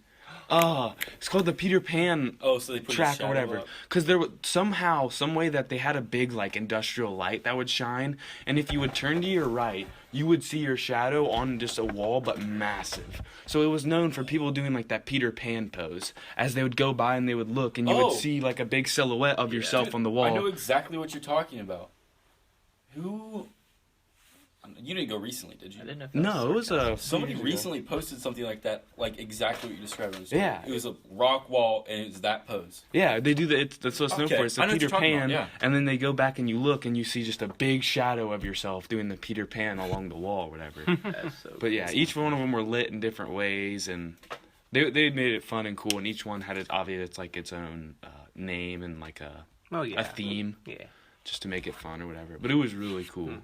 It's called the Peter Pan Oh, so they put a track or shadow whatever. up. Because there was somehow, some way that they had a big like industrial light that would shine, and if you would turn to your right, you would see your shadow on just a wall, but massive. So it was known for people doing like that Peter Pan pose as they would go by and they would look, and you Oh. would see like a big silhouette of yourself Dude, on the wall. I know exactly what you're talking about. Who? You didn't go recently, did you? I didn't know if No, it was a Somebody few years ago. recently posted something like that, like exactly what you described. In the Yeah. It was a rock wall, and it was that pose. Yeah, they do that. That's what it's known Okay, for. It's the I know what Peter you're talking Pan, about, yeah. and then they go back and you look and you see just a big shadow of yourself doing the Peter Pan along the wall, or whatever. That's so But yeah, each one of them were lit in different ways, and they made it fun and cool. And each one had its its own name and like a theme, just to make it fun or whatever. But it was really cool.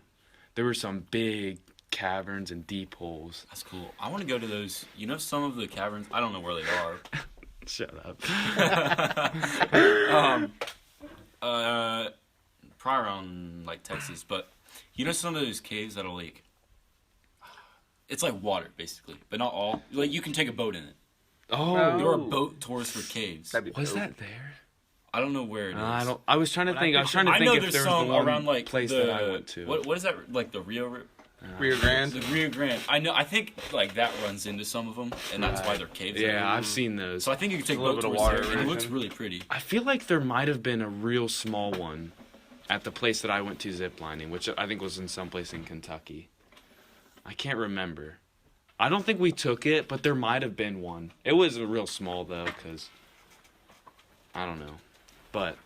There were some big caverns and deep holes. That's cool. I want to go to those. You know, some of the caverns. I don't know where they are. Shut up. Prior on like Texas, but you know some of those caves that are like, it's like water basically, but not all. Like you can take a boat in it. Oh, There are boat tours for caves. was that there? I don't know where it is. I was trying to think. I was trying to I think know if there's there was some the one around like place the, that I went to. What is that, like the Rio? Rio Grande. The Rio Grande. I know. I think like that runs into some of them, and that's why they're caves. Yeah, there. I've seen those. So I think you could take a little boat bit of tours water there, and it erosion. looks really pretty. I feel like there might have been a real small one at the place that I went to ziplining, which I think was in some place in Kentucky. I can't remember. I don't think we took it, but there might have been one. It was real small though, because I don't know. But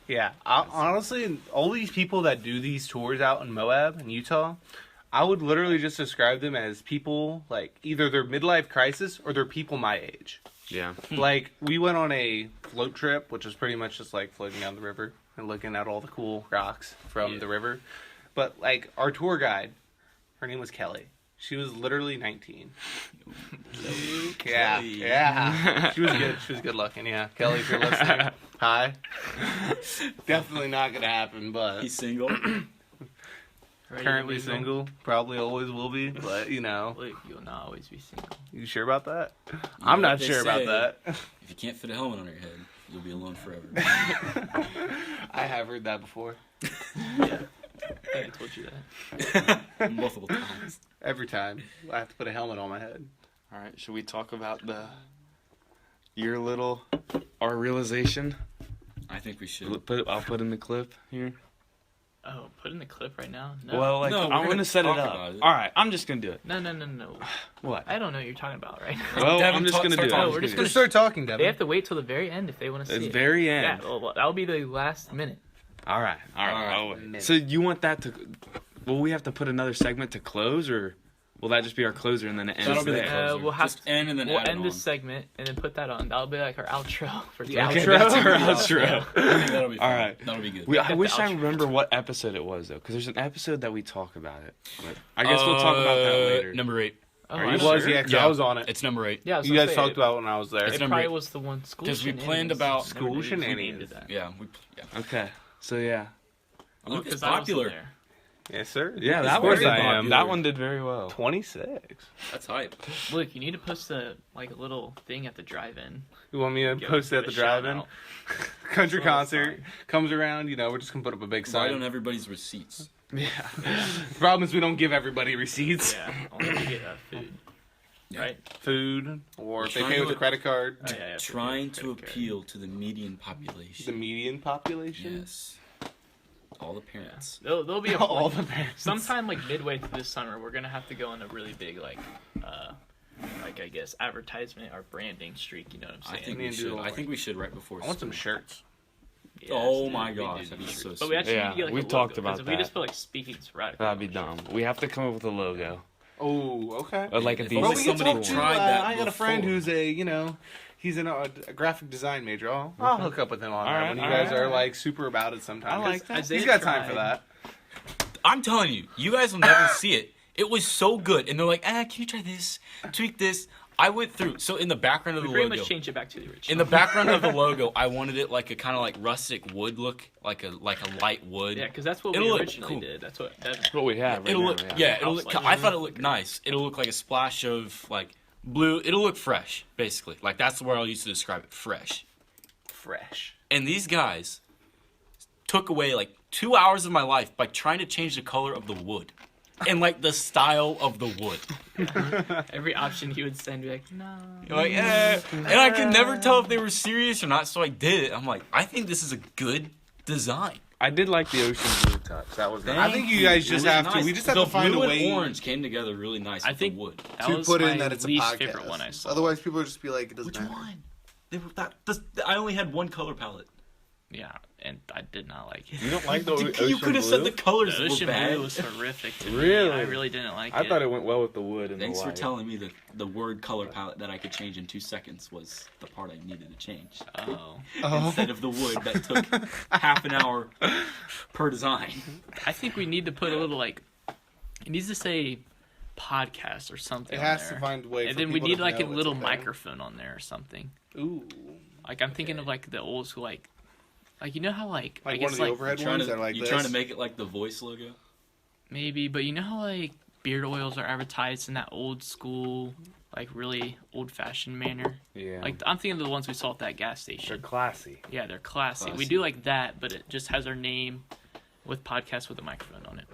Yeah, honestly, all these people that do these tours out in Moab and Utah, I would literally just describe them as people, like, either they're midlife crisis or they're people my age. yeah, Like, we went on a float trip, which was pretty much just, like, floating down the river and looking at all the cool rocks from the river. But, like, our tour guide, her name was Kelly. She was literally 19. Yeah, Kelly. yeah. She was good. She was good looking, yeah. Kelly, if you're listening, hi. Definitely not going to happen, but... He's single. Currently single, probably always will be, but you know. Look, you'll not always be single. You sure about that? You I'm know not what they sure about say. that. If you can't fit a helmet on your head, you'll be alone forever. I have heard that before. Yeah, I told you that. Multiple times. Every time I have to put a helmet on my head. all right. Should we talk about our realization? I think we should. I'll put in the clip here. Oh, put in the clip right now? No. Well, like No, we're I'm gonna gonna set it talk up. about it. All right, I'm just gonna do it. No. What? I don't know what you're talking about right now. Well, Devin, I'm just talk- gonna do start it. talking. I'm No, we're just just gonna Just start talking, They Devin. have to wait till the very end if they want to see It's it. very end. Yeah, well, that'll be the last minute. All right. All right. I'll wait. So you want that to? Will we have to put another segment to close, or will that just be our closer and then it ends That'll be the there? closer. We'll have Just end and then we'll add it end this on. segment and then put that on. That'll be like our outro for The today. Okay, outro? that's our I outro. think that'll be fun. All right. That'll be good. I the wish I outro. remember what episode it was though, because there's an episode that we talk about it. But I guess we'll talk about that later. Number 8. Oh, Are I you know. It was, sure? yeah, 'cause Yeah. I was on it. It's number 8. Yeah, I was You gonna guys say, talked about it when I was there. It number probably 8. was the one school 'Cause we shenanigans. planned about- School Never did. We shenanigans. did that. Yeah. Okay. So yeah. Luke is 'Cause I wasn't popular. there. Yes, sir. Yeah, Of that course one I did, am. that one did very well. 26. That's hype. Look, you need to post a little thing at the drive-in. You want me to Give- post it at give the a shout drive-in? out. Country Oh, concert sorry. comes around, you know, we're just going to put up a big Why sign. don't everybody's receipts? Yeah. The problem is we don't give everybody receipts. Yeah, only to get food. Yeah. Right? Food, or if they Trying pay with to- a credit card. Oh, yeah, Trying to credit card. appeal to the median The population. median population? Yes. All the parents. There'll be a All the parents. sometime like midway through this summer, we're gonna have to go on a really big like I guess advertisement or branding streak. You know what I'm I saying? think We we need to do should. it all I think we should right before. I want some summer. shirts. Yes, Oh dude, my we gosh, do that'd need be shirts. so But we actually Yeah, need to get like we a logo, talked about 'cause if we that. just put like speaking sporadically. That'd be on our dumb. shirts. We have to come up with a logo. Oh, okay. Like a If decent. only Well, we can somebody talk to, tried that I got a friend before. who's he's a graphic design major. I'll hook up with him on All that right, when you all guys right. are like super about it sometimes. I like 'Cause that. He's Isaiah got time for tried. that. I'm telling you, you guys will never see it. It was so good, and they're like, can you try this? Tweak this. I went through. So in the background of We the pretty logo, much changed it back to the original. in the background of the logo, I wanted it like a kind of like rustic wood look, like a light wood. Yeah, because that's what It'll we look originally cool. did. That's what. That's what we have. Right It'll now, look, yeah. yeah, it'll House look. lights. I thought it looked nice. It'll look like a splash of like blue. It'll look fresh, basically. Like that's the word I'll use to describe it. Fresh. Fresh. And these guys took away like 2 hours of my life by trying to change the color of the wood and like the style of the wood. Every option he would send, be like, no. Like, and I could never tell if they were serious or not, so I did it. I'm like, I think this is a good design. I did like the ocean blue touch. That was nice. I think you guys just It was have to. nice. We just have the to find a blue way and orange came together really nice I with think the wood. That to was put my in that it's a least podcast. favorite one I saw. Otherwise, people would just be like, it doesn't Which matter. one? They were I only had one color palette. Yeah, and I did not like it. You don't like the You could have said the colors The were ocean bad. blue was horrific to me. Really? I really didn't like it. I thought it went well with the wood and Thanks the for light. telling me that the word color palette that I could change in 2 seconds was the part I needed to change. Oh. Instead of the wood that took half an hour per design. I think we need to put a little, like, it needs to say podcast or something It on has there. to find a way. And for then we people need, to like, a know it's little thing. microphone on there or something. Ooh, Like, I'm thinking of, like, the old school, like, you know how, like I like guess, one of the like, overhead Trying ones to, that are like you this. trying to make it like the Voice logo? maybe, but you know how, like, beard oils are advertised in that old school, like, really old-fashioned manner? Yeah. Like, I'm thinking of the ones we saw at that gas they're station. classy. Yeah, they're classy. We Classy. do like that, but it just has our name with podcast with a microphone on it.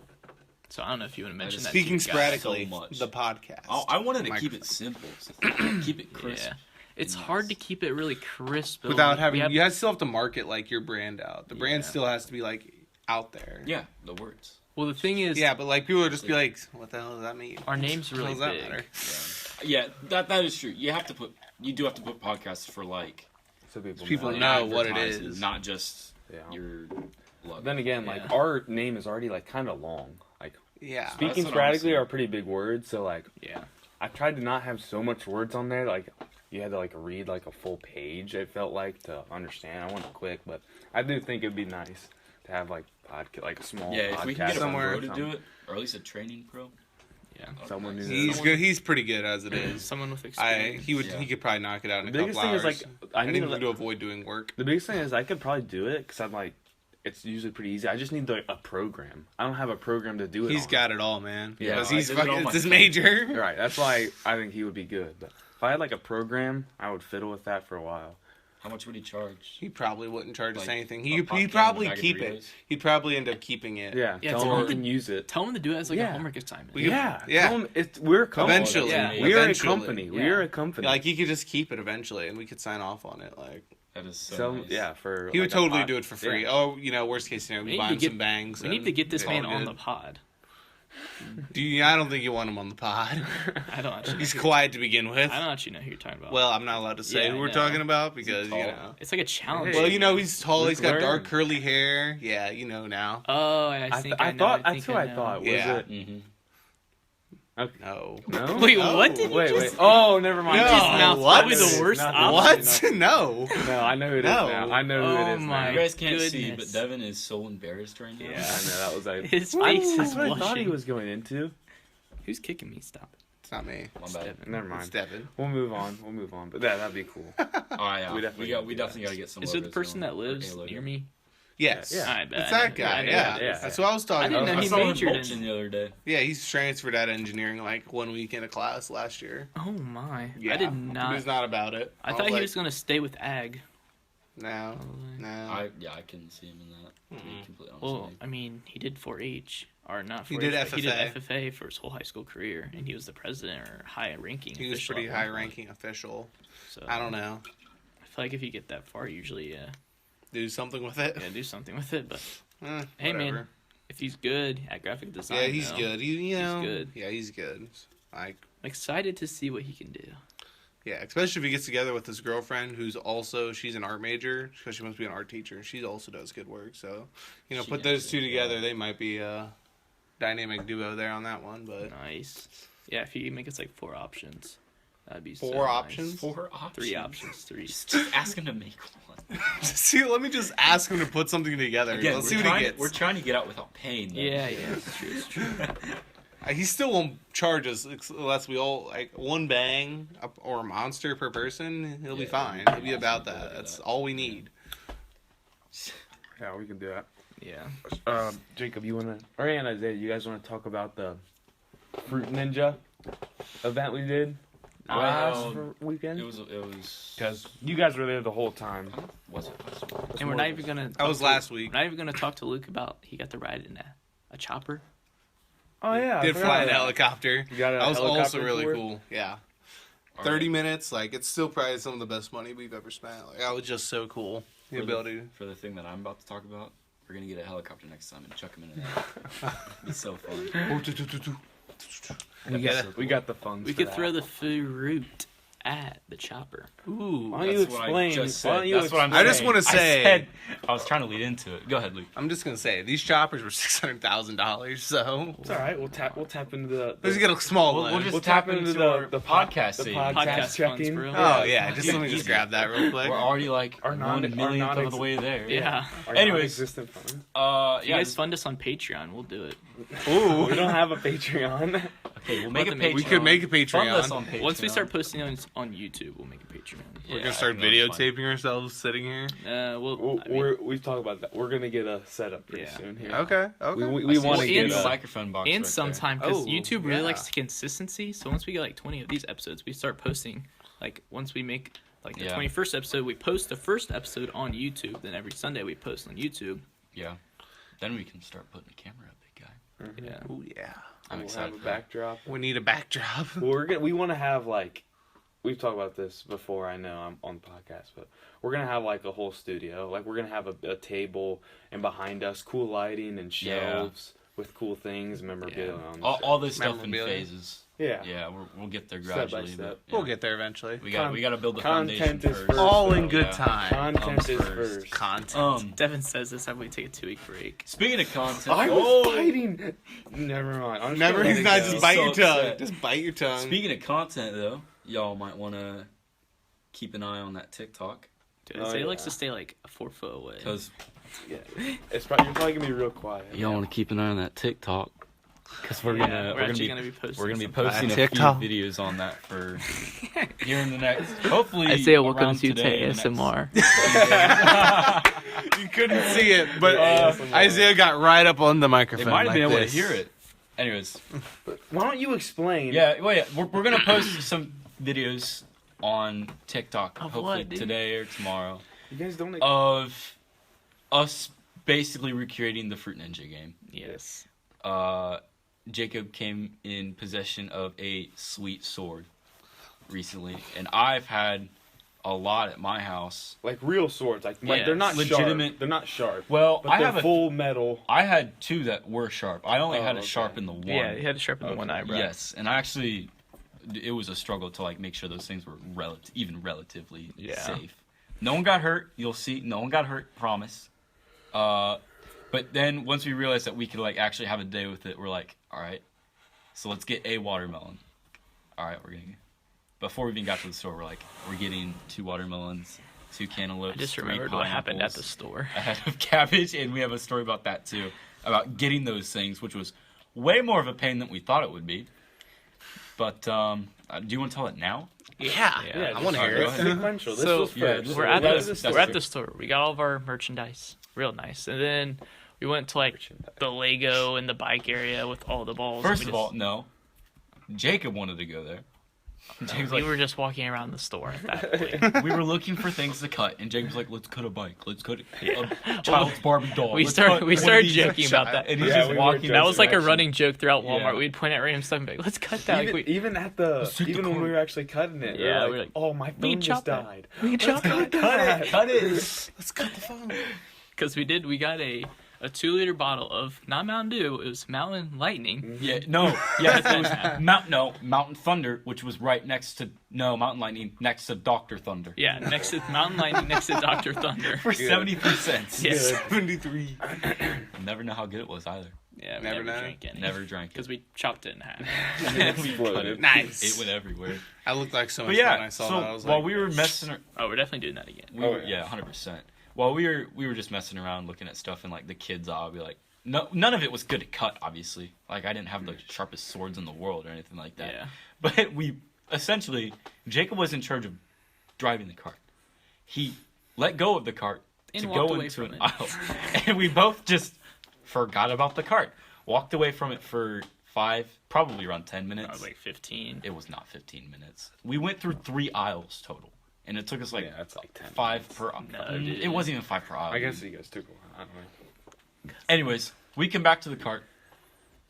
So I don't know if you want to mention that. Speaking to you guys. sporadically, so much. the podcast. I wanted to keep it simple, keep it crisp. Yeah. It's hard to keep it really crisp without having. You still have to market like your brand out. The brand Yeah. still has to be like out there. Yeah, the words. Well, the thing is, Yeah, but like people will just be like, "What the hell does that mean?" our name's What the really hell does that big. matter? Yeah, that is true. You do have to put podcasts for like So People for know what it advertises, is. not just Yeah. your look. Then again, like our name is already like kind of long. Like Yeah. That's speaking what I'm sporadically saying. are pretty big words. So like Yeah. I tried to not have so much words on there. Like you had to like read like a full page. It felt like to understand. I went quick, but I do think it'd be nice to have like like a small Yeah, if we can podcast get a somewhere. pro to do it, or at least a training pro. Yeah. Someone who's He's good. He's pretty good as it is. Someone with experience. He could probably knock it out in a The biggest couple thing is hours. like I need to avoid doing work. the biggest thing is I could probably do it because I'm like it's usually pretty easy. I just need a program. I don't have a program to do it. He's on. got it all, man. Yeah, Because I he's did it on fucking. my It's his phone. major. Right. That's why I think he would be good. But if I had like a program, I would fiddle with that for a while. How much would he charge? He probably wouldn't charge us Like, anything. a He'd podcast, probably a bag of keep it. Doritos? He'd probably end up keeping it. Yeah. Yeah, tell tell him him we can use it. Tell him to do it as like Yeah. a homework assignment. Yeah. Yeah. Tell him we're a company. Eventually. Yeah. We're Eventually. a company. Yeah. We're a company. Like he could just keep it eventually, and we could sign off on it. Like That is so So nice. yeah, for he would like, a totally pot- do it for free. Yeah. Oh, worst case scenario, We we need buy to him get- some bangs. We need to get this it's man all on good. the pod. I don't think you want him on the pod. I don't actually. He's quiet to begin with. I don't actually know who you're talking about. Well, I'm not allowed to say Yeah, who I we're know. talking about because tall? it's like a challenge. Well, he's tall. He's got Learn. dark curly hair. Yeah, now. Oh, I think I know. thought I that's think who I know. thought. Was Yeah. it? Mm-hmm. Okay. No. No. Wait, No. what did you Wait, just? wait. Oh, never mind. No, His mouth what? probably the worst Not- option. What? No. No, I know who it is No. now. I know who Oh it is my now. You guys can't see, goodness. but Devin is so embarrassed right now. Yeah. I know that was like. His face is That's what I thought he blushing. was going into. Who's kicking me? Stop it. It's not me. My bad. Devin. Never It's mind. Devin. We'll move on. But that'd be cool. Oh yeah, We definitely we gotta do definitely got to get some. Is it the logos person going that for lives A-logo. near me? Yes. Yeah. I bet. It's that guy. I know Yeah. yeah. That's what I was talking I didn't about. know I he saw him majored in- mulching the other day. Yeah, he's transferred out of engineering like 1 week in a class last year. Oh my! Yeah. I did He not. was not about it. I thought he was gonna stay with ag. No. No. I can see him in that. To be completely honest Well, with you. I mean, he did 4-H, or not 4-H. He did but He did FFA. FFA for his whole high school career, and he was the president or high-ranking. He was official pretty at one high point. ranking official. So I don't know. I feel like if you get that far, usually, Do something with it. yeah, do something with it. But Hey man, if he's good at graphic design, Yeah, he's though, good. You know, good. Yeah, he's good. Like, I'm excited to see what he can do. yeah, especially if he gets together with his girlfriend, she's an art major because she wants to be an art teacher. She also does good work. So, She put those two actually- together, they might be a dynamic duo there on that one. But Nice. Yeah, if you make us like 4 options, that'd be so Four nice. options? 4 options. 3 options. 3. Just ask him to make one. see, let me just ask him to put something together. Again, Let's we're see what he trying, gets. we're trying to get out without pain. Though. Yeah, it's true. It's true. He still won't charge us unless we all like one bang or a monster per person. He'll be Yeah, fine. He'll be about we'll that. do That's that. all we need. Yeah, we can do that. Yeah. Jacob, you wanna? Or and Isaiah, you guys wanna talk about the Fruit Ninja event we did last weekend? It was. Because you guys were there the whole time. Was it? And we're not even gonna. That was last week. We're not even gonna talk to Luke about he got to ride in a chopper. Oh yeah, I Did forgot fly in a that. helicopter. You got a That was also helicopter really tour? cool. Yeah. All 30 minutes, like it's still probably some of the best money we've ever spent. Like, that was just so cool. The ability. For the thing that I'm about to talk about, we're gonna get a helicopter next time and chuck him in it. Be so fun. We got the funds. We for could that. throw the fruit at the chopper. Ooh. Why don't you That's what I explain? just said. Why don't you That's what I'm I just saying. want to say, I was trying to lead into it. Go ahead, Luke. I'm just gonna say, these choppers were $600,000. So It's all right. We'll tap into the. let's get a small We'll one. just We'll tap tap into into our the podcast the scene. podcast Podcast funds, checking. bro. Oh yeah, just Dude, let me just easy. grab that real quick. We're already like Our non- 1 millionth our of the way there. Yeah. Our Anyways. non-existent fund. If you Yeah. guys fund us on Patreon, we'll do it. Ooh, We don't have a Patreon. Okay, we'll make a Let them Patreon. we could make a Fund us Patreon. on Patreon. Once we start posting on YouTube, we'll make a Patreon. We're Yeah, gonna I start think that's fine. videotaping ourselves sitting here. We've talked about that. We're gonna get a setup pretty Yeah. soon here. Okay. We want to and get a a. microphone box. and right sometime because Oh, YouTube really yeah. likes consistency. So once we get like 20 of these episodes, we start posting. Like once we make like the Yeah. 21st episode, we post the first episode on YouTube. Then every Sunday we post on YouTube. there. Yeah. Then we can start putting the camera up, big guy. Mm-hmm. Yeah. Oh yeah. I'm We'll excited have a for that. backdrop. We need a backdrop. Well, we want to have like, we've talked about this before. I know I'm on the podcast, but we're gonna have like a whole studio. Like we're gonna have a table, and behind us, cool lighting and shelves with cool things, memorabilia. On the All this stuff in Memorabilia. phases. yeah. Yeah, we'll get there Step by gradually. step. But, yeah. We'll get there eventually. We got to build the foundation Content is first. first. All in though. good Yeah. time. Content is first. first. Content. Devin says this after we take a 2-week break. Speaking of content, I was fighting. Never mind. I'm just Never. gonna let He's it not go. just bite So your tongue. upset. Just bite your tongue. Speaking of content, though, y'all might want to keep an eye on that TikTok Dude, Oh, Zay yeah. likes to stay like 4 foot away. because Yeah. You're probably gonna be real quiet. y'all want to keep an eye on that TikTok because we're Yeah, gonna we're actually gonna be posting. we're gonna be something. posting a TikTok. few videos on that for here in the next. Hopefully, Isaiah around welcomes you to today, in the next- ASMR. You couldn't see it, but ASMR. Isaiah got right up on the They microphone. might have like been able this. to hear it. Anyways, Why don't you explain? yeah, well, yeah, we're gonna post some videos on TikTok, Of hopefully what, dude? today or tomorrow, You guys don't. of us basically recreating the Fruit Ninja game. Yes. Jacob came in possession of a sweet sword recently, and I've had a lot at my house. Like real swords, like Yeah, they're not legitimate- Sharp. They're not sharp. Well, But I they're have full metal. I had two that were sharp. I only Oh, had a okay. sharp in the one. Yeah, he had to sharpen the one eyebrow. Yes, and I actually, it was a struggle to like make sure those things were even relatively Yeah. safe. No one got hurt. You'll see. No one got hurt. Promise. But then once we realized that we could like actually have a day with it, we're like, all right, so let's get a watermelon. All right, we're getting. Before we even got to the store, we're getting 2 watermelons, 2 cantaloupes. I just 3 remembered what happened at the pineapples, store. a head of cabbage, and we have a story about that too, about getting those things, which was way more of a pain than we thought it would be. But do you want to tell it now? Yeah, Yeah, I want to just- hear go it. ahead. Sequential. This So, was yeah, first. this- We're at That the was we're at true. the store. We got all of our merchandise, real nice, and then we went to like the Lego and the bike area with all the balls. First We of all, no. Jacob wanted to go there. Jacob's we like, were just walking around the store at that point. we were looking for things to cut, and Jacob's like, let's cut a bike. Let's cut a child's Barbie doll. We Let's started cut we one of started these." joking about that. And he's Yeah, just we were walking. joking. That was like a direction. running joke throughout Walmart. Yeah. We'd point at random stuff and be like, "Let's cut that." Even, Like, we, even at the Let's take the even when corner. we were actually cutting it, we Yeah, were we're like, like, oh, my we phone can just chop that. died. we can Let's chop cut that. that. Cut it. Let's cut the phone. Because we got a 2-liter bottle of not Mountain Dew. It was Mountain Lightning. Yeah, no, yeah, it was Mountain Thunder, which was right next to Mountain Lightning next to Dr. Thunder Yeah, next to Mountain Lightning, next to Dr. Thunder. for 73 cents. Yes. 73. Never know how good it was either. Yeah, we Never never know. drank any. Never drank it. Because we chopped it in half. We Exploded. cut it. Nice. It went everywhere. I looked like so But much fun when yeah, I saw so that. I was while like, we were messing, Oh, we're definitely doing that again. we Oh, were, yeah. yeah, 100%. While we were just messing around, looking at stuff, and like the kids' aisle, be like, no, none of it was good to cut. Obviously, like I didn't have the sharpest swords in the world or anything like that. Yeah. But we essentially, Jacob was in charge of driving the cart. He let go of the cart And to walked go away into from an it. aisle, and we both just forgot about the cart. Walked away from it for 5, probably around 10 minutes. I was like 15. It was not 15 minutes. We went through 3 aisles total, and it took us like Yeah, that's like 10 5 minutes. per aisle. No, dude. It wasn't even 5 per aisle. I guess you guys took a while. I don't know. Anyways, we come back to the cart.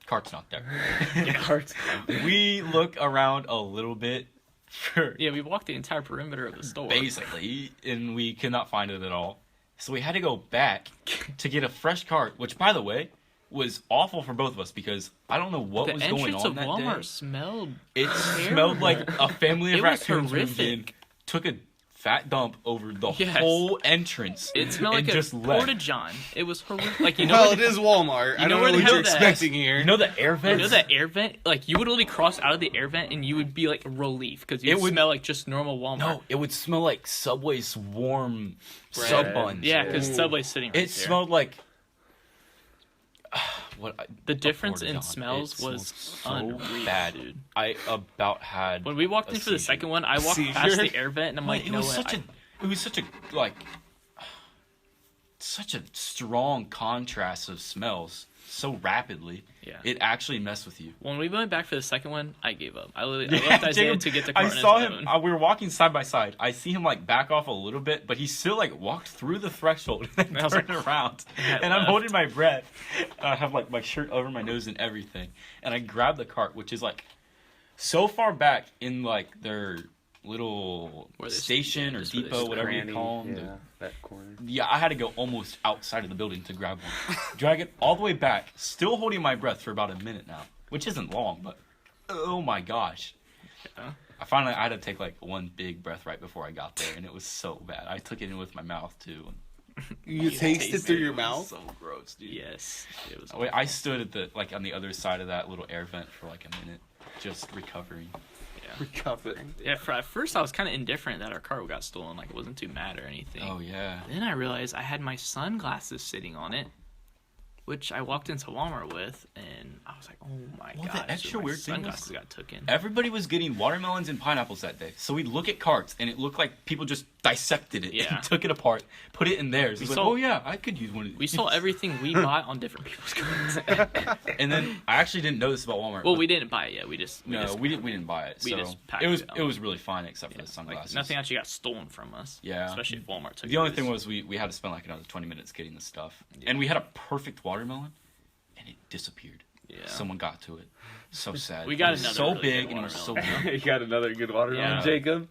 Cart's not there. Carts. We look around a little bit for Yeah, we walked the entire perimeter of the store. basically, and we could not find it at all. So we had to go back to get a fresh cart, which, by the way, was awful for both of us because I don't know what The was going entrance on of that Walmart day. smelled. It smelled like a family of It was raccoons moved in, horrific. took a fat dump over the Yes. whole entrance. It smelled and like just a left. porta-john. It was horrific. Like, you know, well, when- it is Walmart. I know don't where know they what you're have that- expecting here. You know the air you vents? know that air vent? Like, you would literally cross out of the air vent and you would be like relief because you It would would- smell like just normal Walmart. No, it would smell like Subway's warm Bread. sub buns. Yeah, because Ooh. Subway's sitting right It there. smelled like The difference porta in john. smells It was smelled so unreal, bad. dude. I about had When we walked a in for the seizure. second one, I walked past Seizure? the air vent and I'm like, it no was way. such a like such a strong contrast of smells so rapidly. Yeah. It actually messed with you. When we went back for the second one, I gave up. I left Isaiah Jacob, to get the cart I on his saw own. him. We were walking side by side. I see him like back off a little bit, but he still like walked through the threshold and I was turned like, around. I And I'm left. holding my breath. I have like my shirt over my nose and everything. And I grab the cart, which is like so far back in like their little Where they- station yeah, or just where they depot, whatever Cranny, you call them. Yeah, that corner. Yeah, I had to go almost outside of the building to grab one. Drag it all the way back, still holding my breath for about a minute now, which isn't long, but oh my gosh. Yeah. I had to take like one big breath right before I got there, and it was so bad. I took it in with my mouth too. You taste it through your It was mouth? so gross, dude. Yes. It was. Wait, I stood at the like on the other side of that little air vent for like a minute, just recovering. Recovering. Yeah, at first I was kind of indifferent that our car got stolen. Like, it wasn't too mad or anything. Oh yeah. Then I realized I had my sunglasses sitting on it, which I walked into Walmart with, and I was like, "Oh my Well, the god!" extra my weird thing was- sunglasses got taken. Everybody was getting watermelons and pineapples that day. So we'd look at carts, and it looked like people just dissected it Yeah. and took it apart, put it in theirs. We It's like, saw- oh yeah, I could use one of these. We saw everything we bought on different people's cards. And then I actually didn't know this about Walmart. Well, but- we didn't buy it yet. We didn't buy it. we So just packed it was it out. it was really fine except for Yeah, the sunglasses. like, nothing actually got stolen from us. Yeah. Especially if Walmart took it. The only thing was we had to spend like another 20 minutes getting the stuff, and we had a perfect watermelon, and it disappeared. Yeah. Someone got to it. So sad. We got it was another so really big good and it was so watermelon. big. You got another good watermelon, Yeah. Jacob?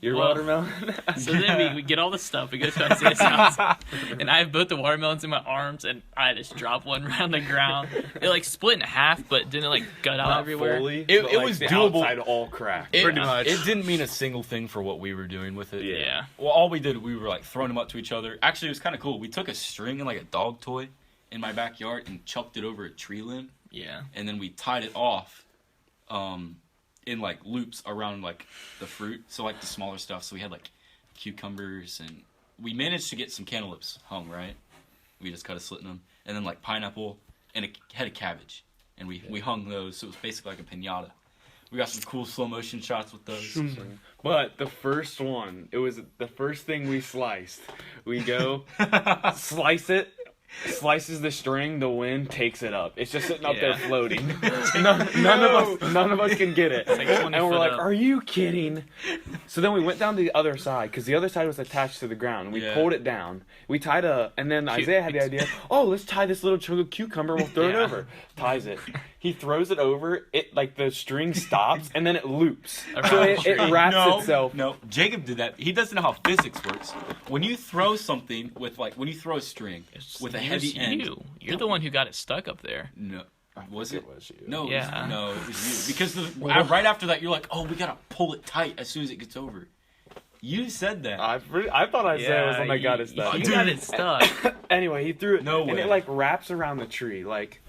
Your Well- watermelon? So then we get all the stuff. We go to Isaiah's house, and I have both the watermelons in my arms, and I just drop one around the ground. It like split in half, but didn't like gut out Not everywhere. fully, It- but, it like, was the doable. outside all cracked. Pretty much. It didn't mean a single thing for what we were doing with it. Yeah. Well, all we did, we were like throwing them up to each other. Actually, it was kind of cool. We took a string and like a dog toy in my backyard and chucked it over a tree limb, Yeah. and then we tied it off, in like loops around like the fruit. So like the smaller stuff. So we had like cucumbers, and we managed to get some cantaloupes hung, right? We just cut a slit in them, and then like pineapple and a head of cabbage, and we hung those. So it was basically like a piñata. We got some cool slow motion shots with those. But the first one, it was the first thing we sliced. We go, slice it, slices the string, the wind takes it up. It's just sitting up there Yeah. floating. none of us can get it. like 20 And we're foot like, up. are you kidding? So then we went down to the other side, because the other side was attached to the ground. We Yeah. pulled it down. We tied and then Isaiah had the idea, oh, let's tie this little chunk of cucumber, we'll throw it Yeah. over. Ties it. He throws it over, it like the string stops, and then it loops. So Around the it tree. wraps itself. No, Jacob did that. He doesn't know how physics works. When you throw something when you throw a string with a It heavy was end. you. You're the one who got it stuck up there. No, was it? was you. No, Yeah. no, it was you. Because right after that, you're like, oh, we gotta pull it tight as soon as it gets over. You said that. I thought Isaiah was the one that got it stuck. You Dude. got it stuck. Anyway, he threw it, No and way. it like wraps around the tree. Like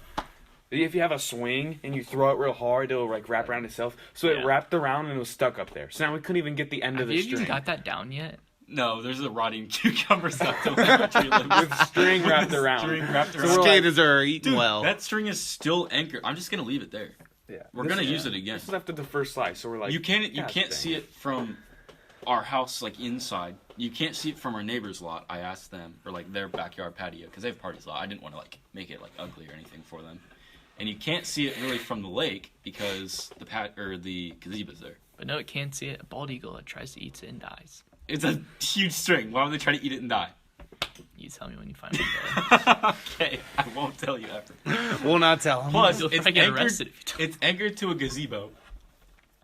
if you have a swing and you throw it real hard, it'll like wrap around itself. So it Yeah. wrapped around and it was stuck up there. So now we couldn't even get the end Have of you the even string got that down yet? No, there's a rotting cucumber stuck to the tree limb. with string wrapped around. String wrapped So around. we're like- Skaters are eating Dude, well. that string is still anchored. I'm just gonna leave it there. Yeah, We're gonna use it again. This is after the first slice, so we're like, You can't God dang see it from our house like inside. You can't see it from our neighbor's lot. I asked them, or like their backyard patio, because they have parties a lot. I didn't want to like make it like ugly or anything for them. And you can't see it really from the lake because the gazebo's there. But no, it can't see it. A bald eagle that tries to eat it and dies. It's a huge string. Why would they try to eat it and die? You tell me when you find it. Okay, I won't tell you ever. We'll not tell him. Plus, You'll it's probably get anchored, arrested if you don't. it's anchored to a gazebo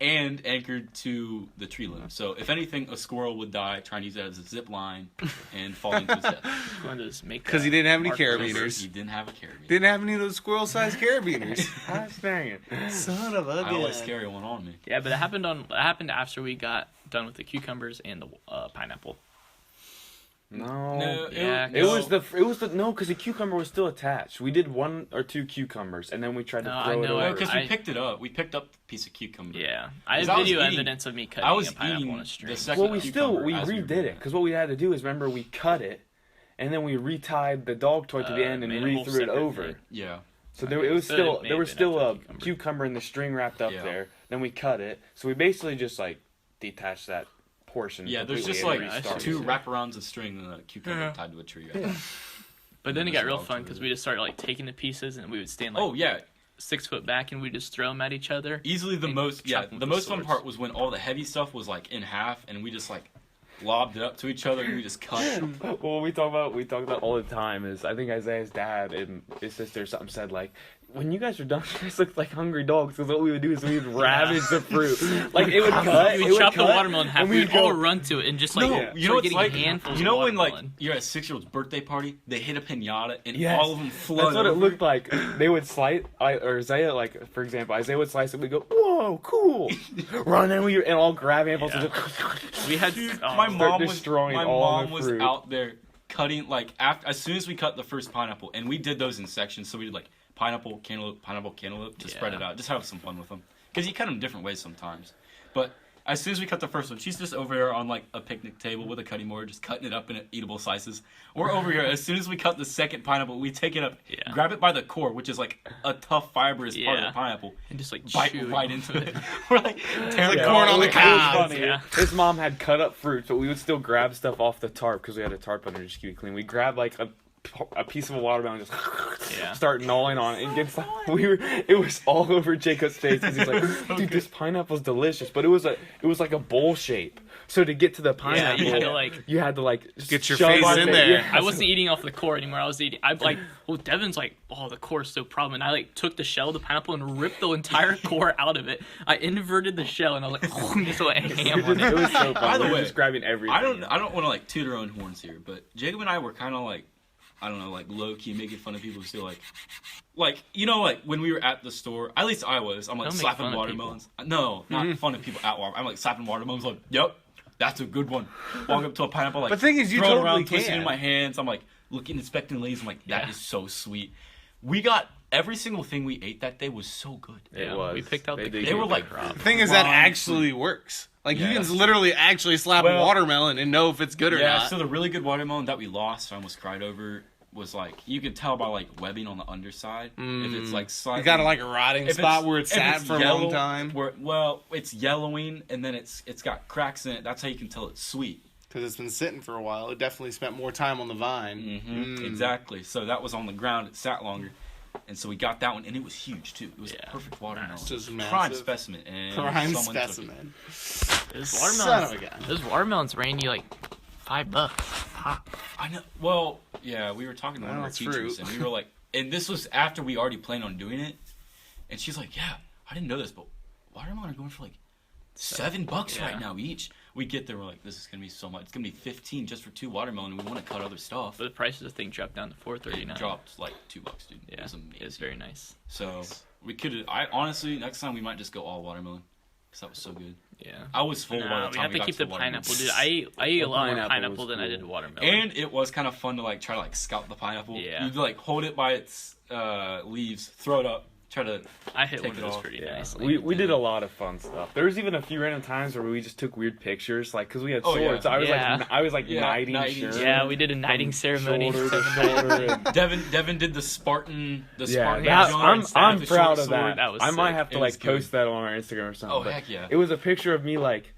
and anchored to the tree limb. So if anything, a squirrel would die trying to use it as a zip line and fall into his death. Going to just make Because he didn't have any mark carabiners. He didn't have a carabiner. Didn't have any of those squirrel-sized carabiners. Gosh dang it. Son of a I always gun. carry one on me. Yeah, but it happened after we got done with the cucumbers and the pineapple. No. Yeah, It was the no, because the cucumber was still attached. We did 1 or 2 cucumbers, and then we tried to No, I throw it know over. it. No, because we I- picked it up. We picked up a piece of cucumber. Yeah, I have 'Cause I was video eating- evidence of me I cutting was a pineapple eating on a string. the second Well, we cucumber as redid were it, because what we had to do is, remember, we cut it, and then we retied the dog toy to the end and made a whole re-threw it separate over. thing. Yeah. So it was So still it may there have was been still after a the cucumber. cucumber and the string wrapped up Yeah. there. Then we cut it. So we basically just like detached that portion. Yeah, there's completely just and like restarted 2 it. wraparounds of string and a cucumber tied to a tree. Right? But then it got real Just fun because we just started like taking the pieces and we would stand like Oh yeah, 6 foot back and we just throw them at each other. easily the And most. Yeah, chop 'em the with the most fun swords. part was when all the heavy stuff was like in half, and we just like lobbed it up to each other and we just cut it. Well, we talk about all the time is I think Isaiah's dad and his sister or something said like, when you guys are done, you guys look like hungry dogs. Because what we would do is we would ravage the fruit. Like it would cut. We would chop the watermelon in half. and We would go- all run to it and just like No, you know start what it's getting like? handfuls You know of when like watermelon. you're at a 6-year-old's birthday party, they hit a pinata and Yes. all of them flood. That's what it over. looked like. They would slice, or Isaiah, like for example, Isaiah would slice it. We go, whoa, cool, run, and all grab handfuls. Yeah. And just, We had My mom was destroying my all mom the was fruit. out there cutting like as soon as we cut the first pineapple, and we did those in sections. So we did like pineapple, cantaloupe to spread it Yeah. out. Just have some fun with them because you cut them different ways sometimes. But as soon as we cut the first one, she's just over here on like a picnic table with a cutting board, just cutting it up in eatable slices. We're over here. As soon as we cut the second pineapple, we take it up, Yeah. grab it by the core, which is like a tough fibrous part of Yeah. the pineapple, and just like bite chew right into it. We're like tearing Like it corn all on the over. cob. funny. Yeah. His mom had cut up fruit, but we would still grab stuff off the tarp because we had a tarp under to keep it clean. We grabbed like a piece of a watermelon, and just Yeah. start gnawing on it and get some. It was all over Jacob's face because he's like, dude, this pineapple's delicious, but it was like a bowl shape. So to get to the pineapple, you had to, like, Get your shove face our in fa- there. yeah. I wasn't eating off the core anymore. I was eating. I like. Well, Devin's like, oh, the core is so problem. And I like took the shell of the pineapple and ripped the entire core out of it. I inverted the shell and I was like, oh, just like ham on It it. was so fun. By the We were way, just grabbing everything. I don't want to like toot our own horns here, but Jacob and I were kind of like, I don't know, like low key making fun of people who still like you know, like when we were at the store. At least I was. I'm like Don't make slapping fun of watermelons. No, not fun of people at Walmart. I'm like slapping watermelons. Like, yep, that's a good one. Walk up to a pineapple, like But the thing is, you throw it totally around, twist it can. in my hands. I'm like looking, inspecting leaves. I'm like, that Yeah. is so sweet. We got every single thing we ate that day was so good. It Yeah, was. we picked out the did They were good. like The thing is that prime actually works. Like Yeah, you that's can literally actually slap a Well- watermelon and know if it's good or Yeah, not. so the really good watermelon that we lost, I almost cried over, was like you could tell by like webbing on the underside if it's like slightly. You got like a rotting if spot it's- where it if sat it's for a yellow, long time well, it's yellowing and then it's got cracks in it. That's how you can tell it's sweet. because it's been sitting for a while. It definitely spent more time on the vine. Exactly. So that was on the ground. It sat longer, and so we got that one, and it was huge too. It was Yeah. a perfect watermelon, Just prime massive. specimen, and Prime someone took it. specimen. Those Son of a gun. Those watermelons ran you like $5 pop. I know. Well, yeah, we were talking to one Well, of our it's teachers, fruit. and we were like, and this was after we already planned on doing it, and she's like, "Yeah, I didn't know this, but watermelon are going for like $7 right now each." We get there, we're like, "This is gonna be so much. It's gonna be 15 just for 2 watermelon, and we want to cut other stuff." But the price of the thing dropped down to It $4.39. dropped like $2, dude. Yeah, It was amazing. it's very nice. So we could. I honestly, next time we might just go all watermelon, because that was so good. Yeah. I was full by the Nah, time we have to got keep to the watermelon. pineapple, dude. I ate a lot more pineapple pineapple was than I cool. did watermelon. And it was kind of fun to like try to like scout the pineapple. Yeah. You'd like hold it by its leaves, throw it up, try to. I hit take one it of those off. pretty Yeah, nicely. we did a lot of fun stuff. There was even a few random times where we just took weird pictures, like because we had Oh, yeah. swords. I was like Yeah, knighting knighting. Sharon Yeah, we did a knighting ceremony. shoulder to shoulder. and- Devin did the Spartan. Yeah, Spartan that- jump I'm with the short proud of sword. that. That was I might sick. have to It like was good. post that on our Instagram or something. Oh, but heck yeah. It was a picture of me like.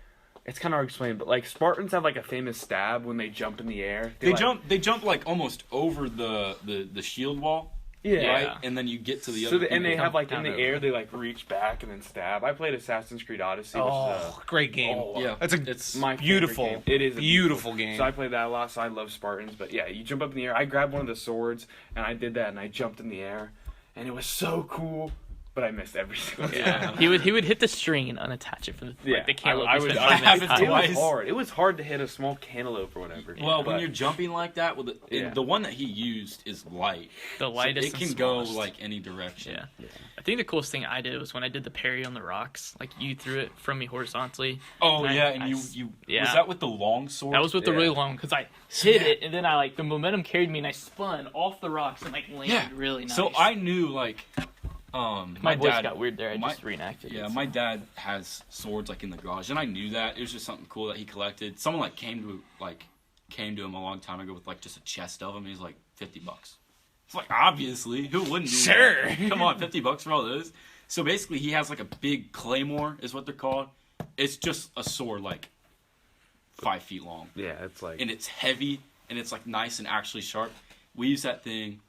It's kind of hard to explain, but like Spartans have like a famous stab when they jump in the air. They like, jump like almost over the shield wall, Yeah. right? And then you get to the So other. and they people. have like in down the over. air they like reach back and then stab. I played Assassin's Creed Odyssey, which is Oh, great game. Yeah, That's a it's my favorite beautiful. game. It is a beautiful game. So I played that a lot. So I love Spartans. But yeah, you jump up in the air. I grabbed one of the swords and I did that and I jumped in the air, and it was so cool. But I missed every single time. Yeah, he would hit the string and unattach it from the, like, the cantaloupe. I we would. spent I 5 minutes happened it tying. was twice. hard. It was hard to hit a small cantaloupe or whatever. Well, but when you're jumping like that, with Yeah. the one that he used is light. The So lightest it and can go smallest. like any direction. Yeah. I think the coolest thing I did was when I did the parry on the rocks. Like you threw it from me horizontally. Oh And yeah, I and you yeah. was that with the long sword? That was with the Yeah. really long because I hit it and then I like the momentum carried me and I spun off the rocks and like landed Yeah. really nice. So I knew like my voice dad got weird there. I my- just reenacted Yeah, it. my dad has swords like in the garage, and I knew that. It was just something cool that he collected. Someone like came to him a long time ago with like just a chest of them. He's like $50. It's like obviously who wouldn't do Sure. that? Come on, $50 for all those. So basically, he has like a big claymore, is what they're called. It's just a sword like 5 feet long, yeah, it's like and it's heavy, and it's like nice and actually sharp. We used that thing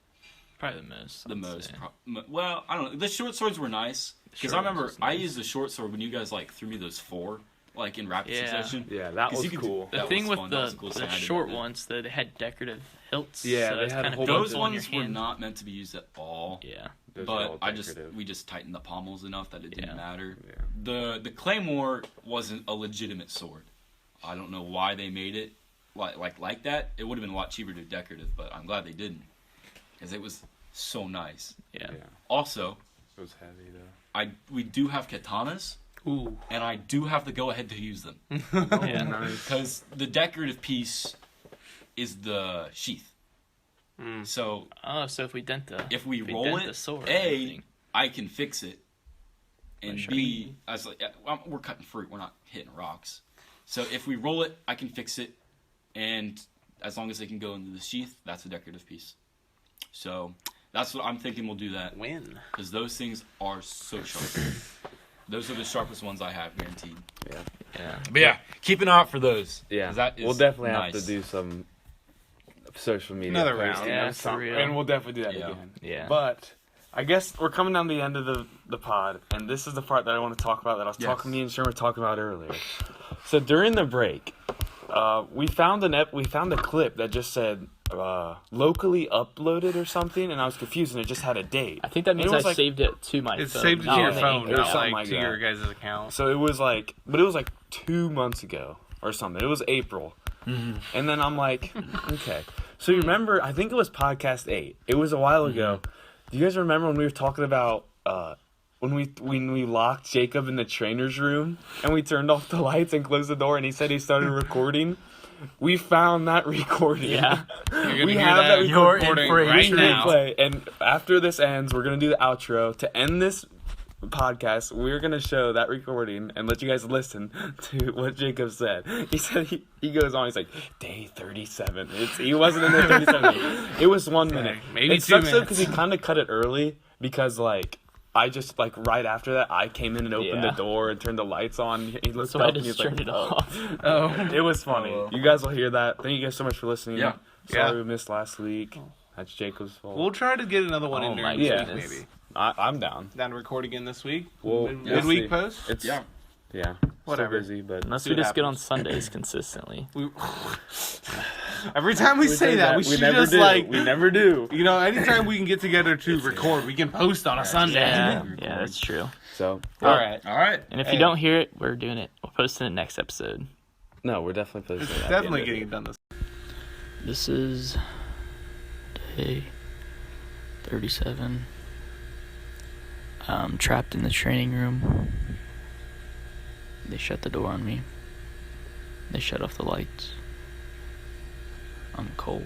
Probably the most. the I'd most. say. Well, I don't know. The short swords were nice because I Short ones remember was I nice. used the short sword when you guys like threw me those 4 like in rapid Yeah. succession. Yeah, that 'Cause was you could cool. The That thing was with fun. That was a cool the thing I did short that day. ones, though, they had decorative hilts. Yeah, so they it's had a kind of whole built Those on your ones were hand. not meant to be used at all. Yeah. Those were But all decorative. we just tightened the pommels enough that it didn't Yeah. matter. Yeah. The claymore wasn't a legitimate sword. I don't know why they made it like that. It would have been a lot cheaper to do decorative, but I'm glad they didn't because it was so nice. Yeah. Yeah, Also, it was heavy though. we do have katanas, Ooh. and I do have the go ahead to use them Yeah. Nice. because the decorative piece is the sheath. So Oh, so if we dent the if we roll dent it, the sword, A, everything. I can fix it, and Sure. B, I was like, we're cutting fruit, we're not hitting rocks. So if we roll it, I can fix it, and as long as it can go into the sheath, that's a decorative piece. So that's what I'm thinking. We'll do that Win. because those things are so sharp. Those are the sharpest ones I have, guaranteed. Yeah. But yeah, keep an eye out for those. Yeah, 'cause that is we'll definitely nice. have to do some social media Another posting round. Yeah, of for some- real. and we'll definitely do that Yeah. again. Yeah. But I guess we're coming down the end of the pod, and this is the part that I want to talk about that I was talking to you and Sherman talking about earlier. So during the break, we found a clip that just said locally uploaded or something, and I was confused, and it just had a date. I think that And means it was I like- saved it to my It's phone. saved it not to your on the phone, Anchor It was not something like like to your that. guys' account. So it was like, but it was like 2 months ago or something. It was April. And then I'm like, okay. So you remember, I think it was podcast 8. It was a while ago. Do you guys remember when we were talking about when we locked Jacob in the trainer's room and we turned off the lights and closed the door and he said he started recording? We found that recording. Yeah. We have that You're in recording for a right treat. now. Play. And after this ends, we're going to do the outro. To end this podcast, we're going to show that recording and let you guys listen to what Jacob said. He said, he goes on, he's like, day 37. He wasn't in there 37. It was 1 minute. maybe it 2 sucks though minutes. because he kind of cut it early because, like, I just, like, right after that, I came in and opened Yeah. the door and turned the lights on. He looked So up I and he just was like, turned it off. Oh. It was funny. Oh, well. You guys will hear that. Thank you guys so much for listening. Yeah. Sorry Yeah. we missed last week. That's Jacob's fault. We'll try to get another one Oh in my during this week, goodness. maybe. I'm down. Down to record again this week. We'll see. Midweek post. It's Yeah. yeah. Whatever. So busy, but Unless See we what just get on happens. Sundays consistently. Every time we say that, we should never just do. like, We never do. you know, anytime we can get together to record, we can post on a Sunday. Yeah, that's true. So All right. All right. And if Hey. you don't hear it, we're doing it. We'll post it in the next episode. no, we're definitely posting. it at the Definitely end of getting it done this. This is day 37. I'm trapped in the training room. They shut the door on me. They shut off the lights. I'm cold.